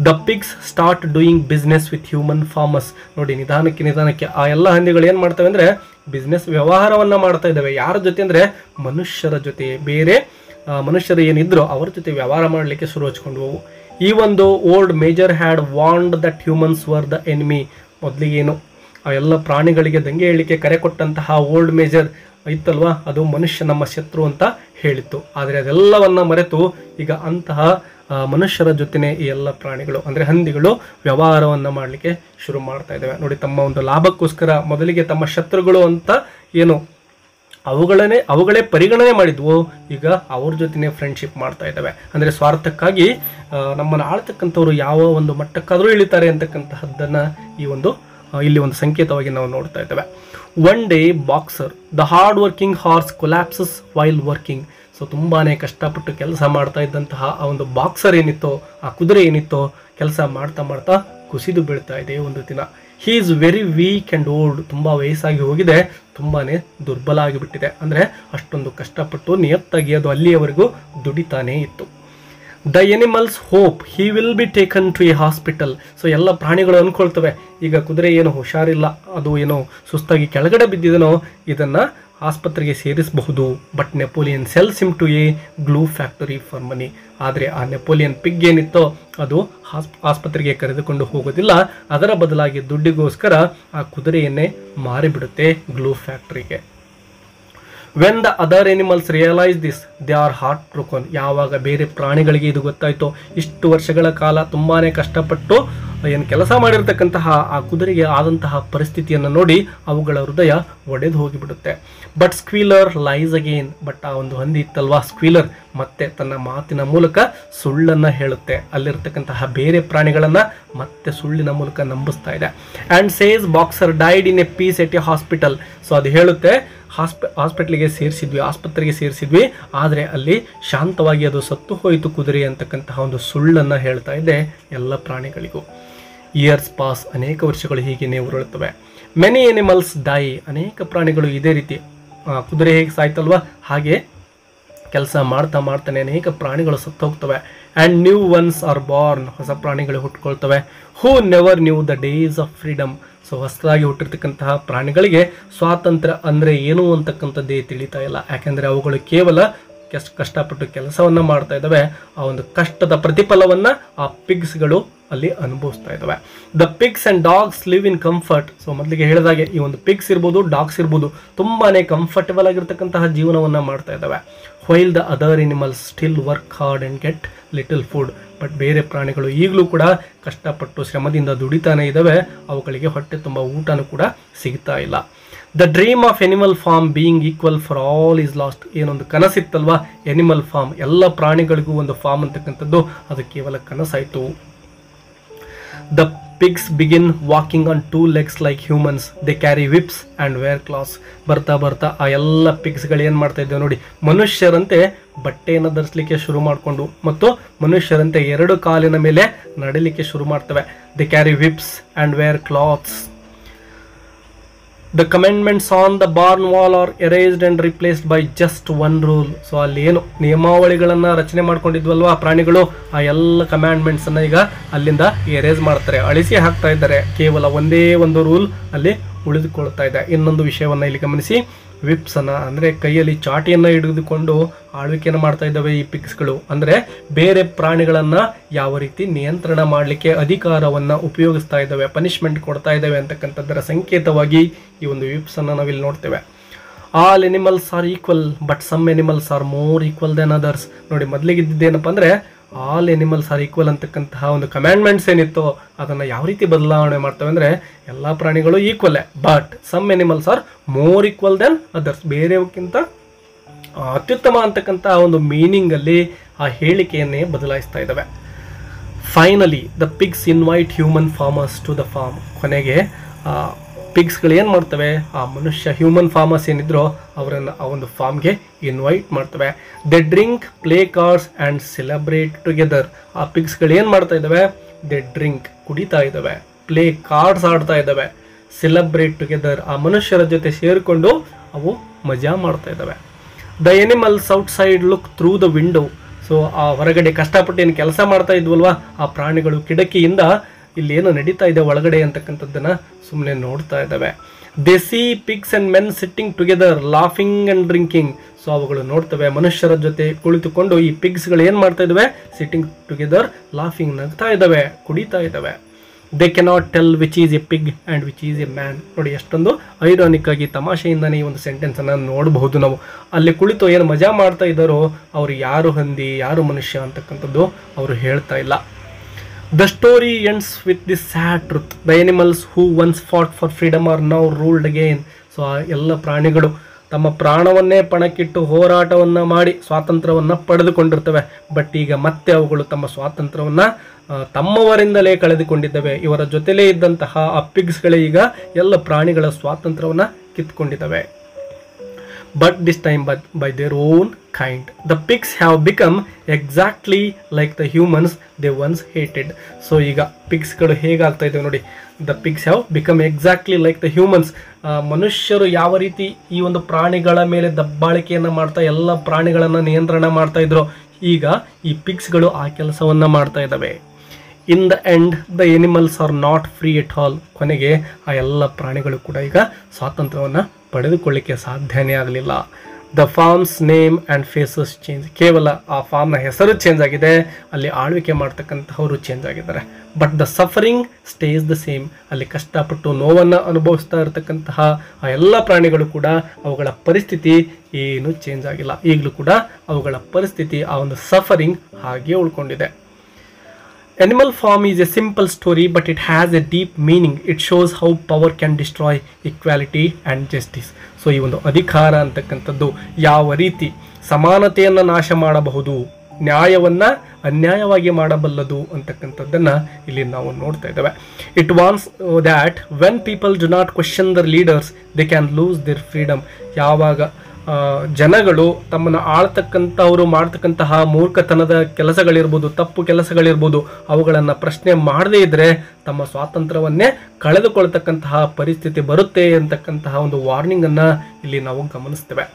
The pigs start doing business with human farmers. ನೋಡಿ ನಿಧಾನಕ್ಕೆ ಆ ಎಲ್ಲ ಹಂದಿಗಳು ಏನು ಮಾಡ್ತವೆ ಅಂದರೆ ಬಿಸ್ನೆಸ್ ವ್ಯವಹಾರವನ್ನು ಮಾಡ್ತಾ ಇದ್ದಾವೆ. ಯಾರ ಜೊತೆ ಅಂದರೆ ಮನುಷ್ಯರ ಜೊತೆ. ಬೇರೆ ಮನುಷ್ಯರು ಏನಿದ್ರು ಅವ್ರ ಜೊತೆ ವ್ಯವಹಾರ ಮಾಡಲಿಕ್ಕೆ ಶುರು ಹಚ್ಕೊಂಡ್ವು. ಈ ಒಂದು Old Major had warned that humans were the enemy. ಮೊದಲಿಗೇನು ಆ ಎಲ್ಲ ಪ್ರಾಣಿಗಳಿಗೆ ದಂಗೆ ಹೇಳಿಕೆ ಕರೆ ಕೊಟ್ಟಂತಹ ಓಲ್ಡ್ ಮೇಜರ್ ಇತ್ತಲ್ವಾ ಅದು ಮನುಷ್ಯ ನಮ್ಮ ಶತ್ರು ಅಂತ ಹೇಳಿತ್ತು. ಆದರೆ ಅದೆಲ್ಲವನ್ನ ಮರೆತು ಈಗ ಅಂತಹ ಮನುಷ್ಯರ ಜೊತೆನೆ ಈ ಎಲ್ಲ ಪ್ರಾಣಿಗಳು ಅಂದರೆ ಹಂದಿಗಳು ವ್ಯವಹಾರವನ್ನು ಮಾಡಲಿಕ್ಕೆ ಶುರು ಮಾಡ್ತಾ ಇದ್ದಾವೆ. ನೋಡಿ ತಮ್ಮ ಒಂದು ಲಾಭಕ್ಕೋಸ್ಕರ ಮೊದಲಿಗೆ ತಮ್ಮ ಶತ್ರುಗಳು ಅಂತ ಏನು ಅವುಗಳೇ ಪರಿಗಣನೆ ಮಾಡಿದ್ವು, ಈಗ ಅವ್ರ ಜೊತೆನೆ ಫ್ರೆಂಡ್ಶಿಪ್ ಮಾಡ್ತಾ ಇದ್ದಾವೆ. ಅಂದರೆ ಸ್ವಾರ್ಥಕ್ಕಾಗಿ ನಮ್ಮನ್ನು ಆಳ್ತಕ್ಕಂಥವ್ರು ಯಾವ ಒಂದು ಮಟ್ಟಕ್ಕಾದರೂ ಇಳಿತಾರೆ ಅಂತಕ್ಕಂತಹದ್ದನ್ನು ಇಲ್ಲಿ ಒಂದು ಸಂಕೇತವಾಗಿ ನಾವು ನೋಡ್ತಾ ಇದ್ದೇವೆ. One day Boxer the hard working horse collapses while working. So ತುಂಬಾ ಕಷ್ಟಪಟ್ಟು ಕೆಲಸ ಮಾಡ್ತಾ ಇದ್ದಂತಹ ಆ ಒಂದು ಬಾಕ್ಸರ್ ಏನಿತ್ತೋ ಆ ಕುದುರೆ ಏನಿತ್ತೋ ಕೆಲಸ ಮಾಡ್ತಾ ಕುಸಿದು ಬೀಳ್ತಾ ಇದೆ ಒಂದು ದಿನ. He is very weak and old. ತುಂಬ ವಯಸ್ಸಾಗಿ ಹೋಗಿದೆ, ತುಂಬಾ ದುರ್ಬಲ ಆಗಿಬಿಟ್ಟಿದೆ. ಅಂದರೆ ಅಷ್ಟೊಂದು ಕಷ್ಟಪಟ್ಟು ನಿಯತ್ತಾಗಿ ಅದು ಅಲ್ಲಿಯವರೆಗೂ ದುಡಿತಾನೇ ಇತ್ತು. The animals hope he will be taken to a hospital. So ಎಲ್ಲ ಪ್ರಾಣಿಗಳು ಅಂದ್ಕೊಳ್ತವೆ ಈಗ ಕುದುರೆ ಏನು ಹುಷಾರಿಲ್ಲ, ಅದು ಏನೋ ಸುಸ್ತಾಗಿ ಕೆಳಗಡೆ ಬಿದ್ದಿದನೋ, ಇದನ್ನು ಆಸ್ಪತ್ರೆಗೆ ಸೇರಿಸಬಹುದು. But Napoleon sells him to a glue factory for money. ಆದರೆ ಆ ನೆಪೋಲಿಯನ್ ಪಿಗ್ ಏನಿತ್ತೋ ಅದು ಆಸ್ಪತ್ರೆಗೆ ಕರೆದುಕೊಂಡು ಹೋಗೋದಿಲ್ಲ, ಅದರ ಬದಲಾಗಿ ದುಡ್ಡಿಗೋಸ್ಕರ ಆ ಕುದುರೆಯನ್ನೇ ಮಾರಿಬಿಡುತ್ತೆ ಗ್ಲೂ ಫ್ಯಾಕ್ಟರಿಗೆ. When the other animals realise this they are heartbroken. ಯಾವಾಗ ಬೇರೆ ಪ್ರಾಣಿಗಳಿಗೆ ಇದು ಗೊತ್ತಾಯಿತು, ಇಷ್ಟು ವರ್ಷಗಳ ಕಾಲ ತುಂಬಾ ಕಷ್ಟಪಟ್ಟು ಏನು ಕೆಲಸ ಮಾಡಿರ್ತಕ್ಕಂತಹ ಆ ಕುದುರೆಗೆ ಆದಂತಹ ಪರಿಸ್ಥಿತಿಯನ್ನು ನೋಡಿ ಅವುಗಳ ಹೃದಯ ಒಡೆದು ಹೋಗಿಬಿಡುತ್ತೆ. But Squealer lies again. But ಆ ಒಂದು ಹಂದಿ ಇತ್ತಲ್ವಾ ಸ್ಕ್ವೀಲರ್, ಮತ್ತೆ ತನ್ನ ಮಾತಿನ ಮೂಲಕ ಸುಳ್ಳನ್ನು ಹೇಳುತ್ತೆ. ಅಲ್ಲಿರ್ತಕ್ಕಂತಹ ಬೇರೆ ಪ್ರಾಣಿಗಳನ್ನು ಮತ್ತೆ ಸುಳ್ಳಿನ ಮೂಲಕ ನಂಬಿಸ್ತಾ ಇದೆ. And says Boxer died in a peace at a hospital. So ಅದು ಹೇಳುತ್ತೆ ಹಾಸ್ಪಿಟ್ಲಿಗೆ ಸೇರಿಸಿದ್ವಿ, ಆಸ್ಪತ್ರೆಗೆ ಸೇರಿಸಿದ್ವಿ, ಆದರೆ ಅಲ್ಲಿ ಶಾಂತವಾಗಿ ಅದು ಸತ್ತು ಹೋಯಿತು ಕುದುರೆ ಅಂತಕ್ಕಂತಹ ಒಂದು ಸುಳ್ಳನ್ನು ಹೇಳ್ತಾ ಇದೆ ಎಲ್ಲ ಪ್ರಾಣಿಗಳಿಗೂ. Years pass. ಅನೇಕ ವರ್ಷಗಳು ಹೀಗೇನೆ ಉರುಳುತ್ತವೆ. Many animals dye. ಅನೇಕ ಪ್ರಾಣಿಗಳು ಇದೇ ರೀತಿ ಕುದುರೆ ಹೇಗೆ ಸಾಯ್ತಲ್ವ ಹಾಗೆ ಕೆಲಸ ಮಾಡ್ತಾನೆ ಅನೇಕ ಪ್ರಾಣಿಗಳು ಸತ್ತು ಹೋಗ್ತವೆ. And new ones are born. ಹೊಸ ಪ್ರಾಣಿಗಳು ಹುಟ್ಕೊಳ್ತವೆ. Who never knew the days of freedom. So ಹೊಸದಾಗಿ ಹುಟ್ಟಿರ್ತಕ್ಕಂತಹ ಪ್ರಾಣಿಗಳಿಗೆ ಸ್ವಾತಂತ್ರ್ಯ ಅಂದರೆ ಏನು ಅಂತಕ್ಕಂಥದ್ದೇ ತಿಳಿತಾ ಇಲ್ಲ. ಯಾಕೆಂದರೆ ಅವುಗಳು ಕೇವಲ ಕಷ್ಟಪಟ್ಟು ಕೆಲಸವನ್ನು ಮಾಡ್ತಾ ಇದ್ದಾವೆ. ಆ ಒಂದು ಕಷ್ಟದ ಪ್ರತಿಫಲವನ್ನು ಆ ಪಿಗ್ಸ್ಗಳು ಅಲ್ಲಿ ಅನುಭವಿಸ್ತಾ ಇದ್ದಾವೆ. The pigs and dogs live in comfort. So ಮೊದಲಿಗೆ ಹೇಳಿದಾಗೆ ಈ ಒಂದು ಪಿಗ್ಸ್ ಇರ್ಬೋದು, ಡಾಗ್ಸ್ ಇರ್ಬೋದು, ತುಂಬಾ ಕಂಫರ್ಟಬಲ್ ಆಗಿರ್ತಕ್ಕಂತಹ ಜೀವನವನ್ನು ಮಾಡ್ತಾ ಇದ್ದಾವೆ. While the other animals still work hard and get little food. But ಬೇರೆ ಪ್ರಾಣಿಗಳು ಈಗಲೂ ಕೂಡ ಕಷ್ಟಪಟ್ಟು ಶ್ರಮದಿಂದ ದುಡಿತಾನೆ ಇದ್ದಾವೆ, ಅವುಗಳಿಗೆ ಹೊಟ್ಟೆ ತುಂಬ ಊಟನೂ ಕೂಡ ಸಿಗ್ತಾ ಇಲ್ಲ. The dream of Animal Farm being equal for all is lost. ಏನೊಂದು ಕನಸಿತ್ತಲ್ವಾ ಎನಿಮಲ್ ಫಾರ್ಮ್, ಎಲ್ಲ ಪ್ರಾಣಿಗಳಿಗೂ ಒಂದು ಫಾರ್ಮ್ ಅಂತಕ್ಕಂಥದ್ದು, ಅದು ಕೇವಲ ಕನಸಾಯಿತು. The pigs begin walking on 2 legs like humans. They carry whips and wear clothes. ಬರ್ತಾ ಆ ಎಲ್ಲ ಪಿಗ್ಸ್ಗಳು ಏನು ಮಾಡ್ತಾ ಇದ್ದೇವೆ ನೋಡಿ, ಮನುಷ್ಯರಂತೆ ಬಟ್ಟೆಯನ್ನು ಧರಿಸಲಿಕ್ಕೆ ಶುರು ಮಾಡಿಕೊಂಡು ಮತ್ತು ಮನುಷ್ಯರಂತೆ 2 ಕಾಲಿನ ಮೇಲೆ ನಡಿಲಿಕ್ಕೆ ಶುರು ಮಾಡ್ತವೆ. They carry whips and wear clothes. The commandments on the barn wall are erased and replaced by just 1 rule. So ಅಲ್ಲಿ ಏನು ನಿಯಮಾವಳಿಗಳನ್ನು ರಚನೆ ಮಾಡ್ಕೊಂಡಿದ್ವಲ್ವ ಪ್ರಾಣಿಗಳು, ಆ ಎಲ್ಲ ಕಮ್ಯಾಂಡ್ಮೆಂಟ್ಸನ್ನು ಈಗ ಅಲ್ಲಿಂದ ಎರೇಸ್ ಮಾಡ್ತಾರೆ, ಅಳಿಸಿ ಹಾಕ್ತಾ ಇದ್ದಾರೆ. ಕೇವಲ ಒಂದೇ ಒಂದು ರೂಲ್ ಅಲ್ಲಿ ಉಳಿದುಕೊಳ್ತಾ ಇದೆ. ಇನ್ನೊಂದು ವಿಷಯವನ್ನು ಇಲ್ಲಿ ಗಮನಿಸಿ, ವಿಪ್ಸನ್ನು ಅಂದರೆ ಕೈಯಲ್ಲಿ ಚಾಟಿಯನ್ನು ಹಿಡಿದುಕೊಂಡು ಆಳ್ವಿಕೆಯನ್ನು ಮಾಡ್ತಾ ಇದ್ದಾವೆ ಈ ಪಿಗ್ಸ್ಗಳು. ಅಂದರೆ ಬೇರೆ ಪ್ರಾಣಿಗಳನ್ನು ಯಾವ ರೀತಿ ನಿಯಂತ್ರಣ ಮಾಡಲಿಕ್ಕೆ ಅಧಿಕಾರವನ್ನು ಉಪಯೋಗಿಸ್ತಾ ಇದ್ದಾವೆ, ಪನಿಷ್ಮೆಂಟ್ ಕೊಡ್ತಾ ಇದ್ದಾವೆ ಅಂತಕ್ಕಂಥದ್ದರ ಸಂಕೇತವಾಗಿ ಈ ಒಂದು ವಿಪ್ಸನ್ನು ನಾವಿಲ್ಲಿ ನೋಡ್ತೇವೆ. All animals are equal but some animals are more equal than others. ನೋಡಿ ಮೊದಲಿಗೆ ಇದ್ದಿದ್ದೇನಪ್ಪ ಅಂದರೆ ಆಲ್ ಎನಿಮಲ್ಸ್ ಆರ್ ಈಕ್ವಲ್ ಅಂತಕ್ಕಂತಹ ಒಂದು ಕಮ್ಯಾಂಡ್ಮೆಂಟ್ಸ್ ಏನಿತ್ತು ಅದನ್ನು ಯಾವ ರೀತಿ ಬದಲಾವಣೆ ಮಾಡ್ತವೆ ಅಂದರೆ ಎಲ್ಲ ಪ್ರಾಣಿಗಳು ಈಕ್ವಲ್ಲೇ, but some animals are more equal than others. ಬೇರೆಯವಕ್ಕಿಂತ ಅತ್ಯುತ್ತಮ ಅಂತಕ್ಕಂಥ ಒಂದು ಮೀನಿಂಗಲ್ಲಿ ಆ ಹೇಳಿಕೆಯನ್ನೇ ಬದಲಾಯಿಸ್ತಾ ಇದ್ದಾವೆ. Finally the pigs invite human farmers to the farm. ಕೊನೆಗೆ ಪಿಗ್ಸ್ಗಳು ಏನು ಮಾಡ್ತವೆ, ಆ ಮನುಷ್ಯ ಹ್ಯೂಮನ್ ಫಾರ್ಮರ್ಸ್ ಏನಿದ್ರು ಅವರನ್ನು ಆ ಒಂದು ಫಾರ್ಮ್ಗೆ ಇನ್ವೈಟ್ ಮಾಡ್ತವೆ. They drink, play cards and celebrate together. ಆ ಪಿಗ್ಸ್ಗಳು ಏನು ಮಾಡ್ತಾ ಇದ್ದಾವೆ, ದೆ ಡ್ರಿಂಕ್ ಕುಡಿತಾ ಇದ್ದಾವೆ, ಪ್ಲೇ ಕಾರ್ಡ್ಸ್ ಆಡ್ತಾ ಇದ್ದಾವೆ, ಸೆಲೆಬ್ರೇಟ್ ಟುಗೆದರ್ ಆ ಮನುಷ್ಯರ ಜೊತೆ ಸೇರಿಕೊಂಡು ಅವು ಮಜಾ ಮಾಡ್ತಾ ಇದ್ದಾವೆ. The animals outside look through the window. So ಆ ಹೊರಗಡೆ ಕಷ್ಟಪಟ್ಟು ಏನು ಕೆಲಸ ಮಾಡ್ತಾ ಇದ್ವಲ್ವಾ ಆ ಪ್ರಾಣಿಗಳು ಕಿಟಕಿಯಿಂದ ಇಲ್ಲಿ ಏನು ನಡೀತಾ ಇದೆ ಒಳಗಡೆ ಅಂತಕ್ಕಂಥದ್ದನ್ನು ಸುಮ್ಮನೆ ನೋಡ್ತಾ ಇದ್ದಾವೆ. They see pigs and men sitting together laughing and drinking. So ಅವುಗಳು ನೋಡ್ತವೆ ಮನುಷ್ಯರ ಜೊತೆ ಕುಳಿತುಕೊಂಡು ಈ ಪಿಗ್ಸ್ಗಳು ಏನು ಮಾಡ್ತಾ ಇದ್ದಾವೆ, ಸಿಟ್ಟಿಂಗ್ ಟುಗೆದರ್ ಲಾಫಿಂಗ್, ನಗ್ತಾ ಇದ್ದಾವೆ, ಕುಡಿತಾ ಇದ್ದಾವೆ. They cannot tell which is A pig and which is A man. ನೋಡಿ ಎಷ್ಟೊಂದು ಐರಾನಿಕ್ ಆಗಿ ತಮಾಷೆಯಿಂದನೇ ಈ ಒಂದು ಸೆಂಟೆನ್ಸನ್ನು ನೋಡಬಹುದು ನಾವು. ಅಲ್ಲಿ ಕುಳಿತು ಏನು ಮಜಾ ಮಾಡ್ತಾ ಇದ್ದಾರೋ ಅವರು ಯಾರು ಹಂದಿ ಯಾರು ಮನುಷ್ಯ ಅಂತಕ್ಕಂಥದ್ದು ಅವರು ಹೇಳ್ತಾ ಇಲ್ಲ. The story ends with this sad truth. The animals who once fought for freedom are now ruled again. So ಆ ಎಲ್ಲ ಪ್ರಾಣಿಗಳು ತಮ್ಮ ಪ್ರಾಣವನ್ನೇ ಪಣಕ್ಕಿಟ್ಟು ಹೋರಾಟವನ್ನು ಮಾಡಿ ಸ್ವಾತಂತ್ರ್ಯವನ್ನು ಪಡೆದುಕೊಂಡಿರ್ತವೆ. ಬಟ್ ಈಗ ಮತ್ತೆ ಅವುಗಳು ತಮ್ಮ ಸ್ವಾತಂತ್ರ್ಯವನ್ನು ತಮ್ಮವರಿಂದಲೇ ಕಳೆದುಕೊಂಡಿದ್ದಾವೆ. ಇವರ ಜೊತೆಲೇ ಇದ್ದಂತಹ ಆ ಪಿಗ್ಸ್ಗಳೇ ಈಗ ಎಲ್ಲ ಪ್ರಾಣಿಗಳ ಸ್ವಾತಂತ್ರ್ಯವನ್ನು ಕಿತ್ಕೊಂಡಿದ್ದಾವೆ. But this time by their own kind. The pigs have become exactly like the humans they once hated. So ಈಗ ಪಿಗ್ಸ್ಗಳು ಹೇಗಾಗ್ತಾ ಇದ್ದಾವೆ ನೋಡಿ. The pigs have become exactly like the humans. ಮನುಷ್ಯರು ಯಾವ ರೀತಿ ಈ ಒಂದು ಪ್ರಾಣಿಗಳ ಮೇಲೆ ದಬ್ಬಾಳಿಕೆಯನ್ನು ಮಾಡ್ತಾ ಎಲ್ಲ ಪ್ರಾಣಿಗಳನ್ನು ನಿಯಂತ್ರಣ ಮಾಡ್ತಾ ಇದ್ರು, ಈಗ ಈ ಪಿಗ್ಸ್ಗಳು ಆ ಕೆಲಸವನ್ನು ಮಾಡ್ತಾ ಇದ್ದಾವೆ. In the end the animals are not free at all. ಕೊನೆಗೆ ಆ ಎಲ್ಲ ಪ್ರಾಣಿಗಳು ಕೂಡ ಈಗ ಸ್ವಾತಂತ್ರ್ಯವನ್ನು ಪಡೆದುಕೊಳ್ಳಿಕ್ಕೆ ಸಾಧ್ಯನೇ ಆಗಲಿಲ್ಲ. The farm's name and faces change. ಕೇವಲ ಆ ಫಾರ್ಮ್ನ ಹೆಸರು ಚೇಂಜ್ ಆಗಿದೆ, ಅಲ್ಲಿ ಆಳ್ವಿಕೆ ಮಾಡ್ತಕ್ಕಂಥವರು ಚೇಂಜ್ ಆಗಿದ್ದಾರೆ. But the suffering stays the same. ಅಲ್ಲಿ ಕಷ್ಟಪಟ್ಟು ನೋವನ್ನು ಅನುಭವಿಸ್ತಾ ಇರತಕ್ಕಂತಹ ಆ ಎಲ್ಲ ಪ್ರಾಣಿಗಳು ಕೂಡ ಅವುಗಳ ಪರಿಸ್ಥಿತಿ ಏನು ಚೇಂಜ್ ಆಗಿಲ್ಲ. ಈಗಲೂ ಕೂಡ ಅವುಗಳ ಪರಿಸ್ಥಿತಿ, ಆ ಒಂದು ಸಫರಿಂಗ್ ಹಾಗೆ ಉಳ್ಕೊಂಡಿದೆ. Animal Farm is a simple story, but it has a deep meaning. It shows how power can destroy equality and justice. So ಈ ಒಂದು ಅಧಿಕಾರ ಅಂತಕ್ಕಂಥದ್ದು ಯಾವ ರೀತಿ ಸಮಾನತೆಯನ್ನು ನಾಶ ಮಾಡಬಹುದು, ನ್ಯಾಯವನ್ನು ಅನ್ಯಾಯವಾಗಿ ಮಾಡಬಲ್ಲದು ಅಂತಕ್ಕಂಥದ್ದನ್ನು ಇಲ್ಲಿ ನಾವು ನೋಡ್ತಾ ಇದ್ದೇವೆ. It warns that when people do not question their leaders they can lose their freedom. ಯಾವಾಗ ಜನಗಳು ತಮ್ಮನ್ನು ಆಳ್ತಕ್ಕಂಥವರು ಮಾಡ್ತಕ್ಕಂತಹ ಮೂರ್ಖತನದ ಕೆಲಸಗಳಿರ್ಬೋದು, ತಪ್ಪು ಕೆಲಸಗಳಿರ್ಬೋದು, ಅವುಗಳನ್ನು ಪ್ರಶ್ನೆ ಮಾಡದೇ ಇದ್ದರೆ ತಮ್ಮ ಸ್ವಾತಂತ್ರ್ಯವನ್ನೇ ಕಳೆದುಕೊಳ್ತಕ್ಕಂತಹ ಪರಿಸ್ಥಿತಿ ಬರುತ್ತೆ ಅಂತಕ್ಕಂತಹ ಒಂದು ವಾರ್ನಿಂಗನ್ನು ಇಲ್ಲಿ ನಾವು ಗಮನಿಸ್ತೇವೆ.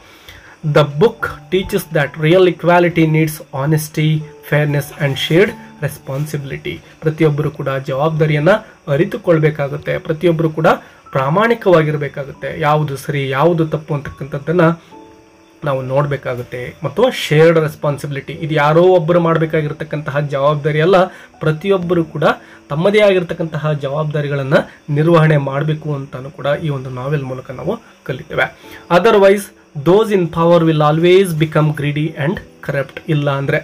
The book teaches that real equality needs honesty, fairness and shared responsibility. ಪ್ರತಿಯೊಬ್ಬರು ಕೂಡ ಜವಾಬ್ದಾರಿಯನ್ನು ಅರಿತುಕೊಳ್ಬೇಕಾಗುತ್ತೆ, ಪ್ರತಿಯೊಬ್ಬರು ಕೂಡ ಪ್ರಾಮಾಣಿಕವಾಗಿರಬೇಕಾಗುತ್ತೆ. ಯಾವುದು ಸರಿ ಯಾವುದು ತಪ್ಪು ಅಂತಕ್ಕಂಥದ್ದನ್ನು ನಾವು ನೋಡಬೇಕಾಗುತ್ತೆ. ಮತ್ತು ಶೇರ್ಡ್ ರೆಸ್ಪಾನ್ಸಿಬಿಲಿಟಿ, ಇದು ಯಾರೋ ಒಬ್ಬರು ಮಾಡಬೇಕಾಗಿರ್ತಕ್ಕಂತಹ ಜವಾಬ್ದಾರಿ ಅಲ್ಲ, ಪ್ರತಿಯೊಬ್ಬರು ಕೂಡ ತಮ್ಮದೇ ಆಗಿರ್ತಕ್ಕಂತಹ ಜವಾಬ್ದಾರಿಗಳನ್ನು ನಿರ್ವಹಣೆ ಮಾಡಬೇಕು ಅಂತಲೂ ಕೂಡ ಈ ಒಂದು ನಾವೆಲ್ ಮೂಲಕ ನಾವು ಕಲಿತೇವೆ. Otherwise those in power will always become greedy and corrupt. ಇಲ್ಲ ಅಂದರೆ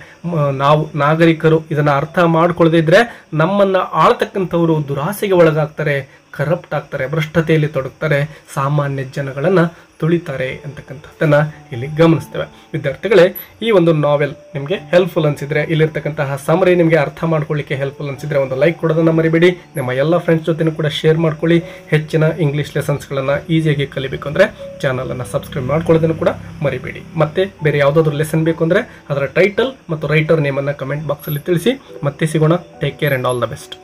ನಾವು ನಾಗರಿಕರು ಇದನ್ನು ಅರ್ಥ ಮಾಡ್ಕೊಳ್ಳದೇ ಇದ್ದರೆ ನಮ್ಮನ್ನು ಆಳ್ತಕ್ಕಂಥವರು ದುರಾಸೆಗೆ ಒಳಗಾಗ್ತಾರೆ, ಕರಪ್ಟ್ ಆಗ್ತಾರೆ, ಭ್ರಷ್ಟತೆಯಲ್ಲಿ ತೊಡಗ್ತಾರೆ, ಸಾಮಾನ್ಯ ಜನಗಳನ್ನು ತುಳಿತಾರೆ ಅಂತಕ್ಕಂಥದ್ದನ್ನು ಇಲ್ಲಿ ಗಮನಿಸ್ತೇವೆ. ವಿದ್ಯಾರ್ಥಿಗಳೇ, ಈ ಒಂದು ನಾವೆಲ್ ನಿಮಗೆ ಹೆಲ್ಪ್ಫುಲ್ ಅನಿಸಿದರೆ, ಇಲ್ಲಿರ್ತಕ್ಕಂತಹ ಸಮರಿ ನಿಮಗೆ ಅರ್ಥ ಮಾಡ್ಕೊಳ್ಳಿಕ್ಕೆ ಹೆಲ್ಪ್ಫುಲ್ ಅನಿಸಿದರೆ ಒಂದು ಲೈಕ್ ಕೊಡೋದನ್ನು ಮರಿಬೇಡಿ. ನಿಮ್ಮ ಎಲ್ಲ ಫ್ರೆಂಡ್ಸ್ ಜೊತೆನೂ ಕೂಡ ಶೇರ್ ಮಾಡ್ಕೊಳ್ಳಿ. ಹೆಚ್ಚಿನ ಇಂಗ್ಲೀಷ್ ಲೆಸನ್ಸ್ಗಳನ್ನು ಈಸಿಯಾಗಿ ಕಲಿಬೇಕು ಅಂದರೆ ಚಾನಲನ್ನು ಸಬ್ಸ್ಕ್ರೈಬ್ ಮಾಡ್ಕೊಳ್ಳೋದನ್ನು ಕೂಡ ಮರಿಬೇಡಿ. ಮತ್ತೆ ಬೇರೆ ಯಾವುದಾದ್ರೂ ಲೆಸನ್ ಬೇಕು ಅಂದರೆ ಅದರ ಟೈಟಲ್ ಮತ್ತು ರೈಟರ್ ನೇಮನ್ನು ಕಮೆಂಟ್ ಬಾಕ್ಸಲ್ಲಿ ತಿಳಿಸಿ. ಮತ್ತೆ ಸಿಗೋಣ. Take care and all the best.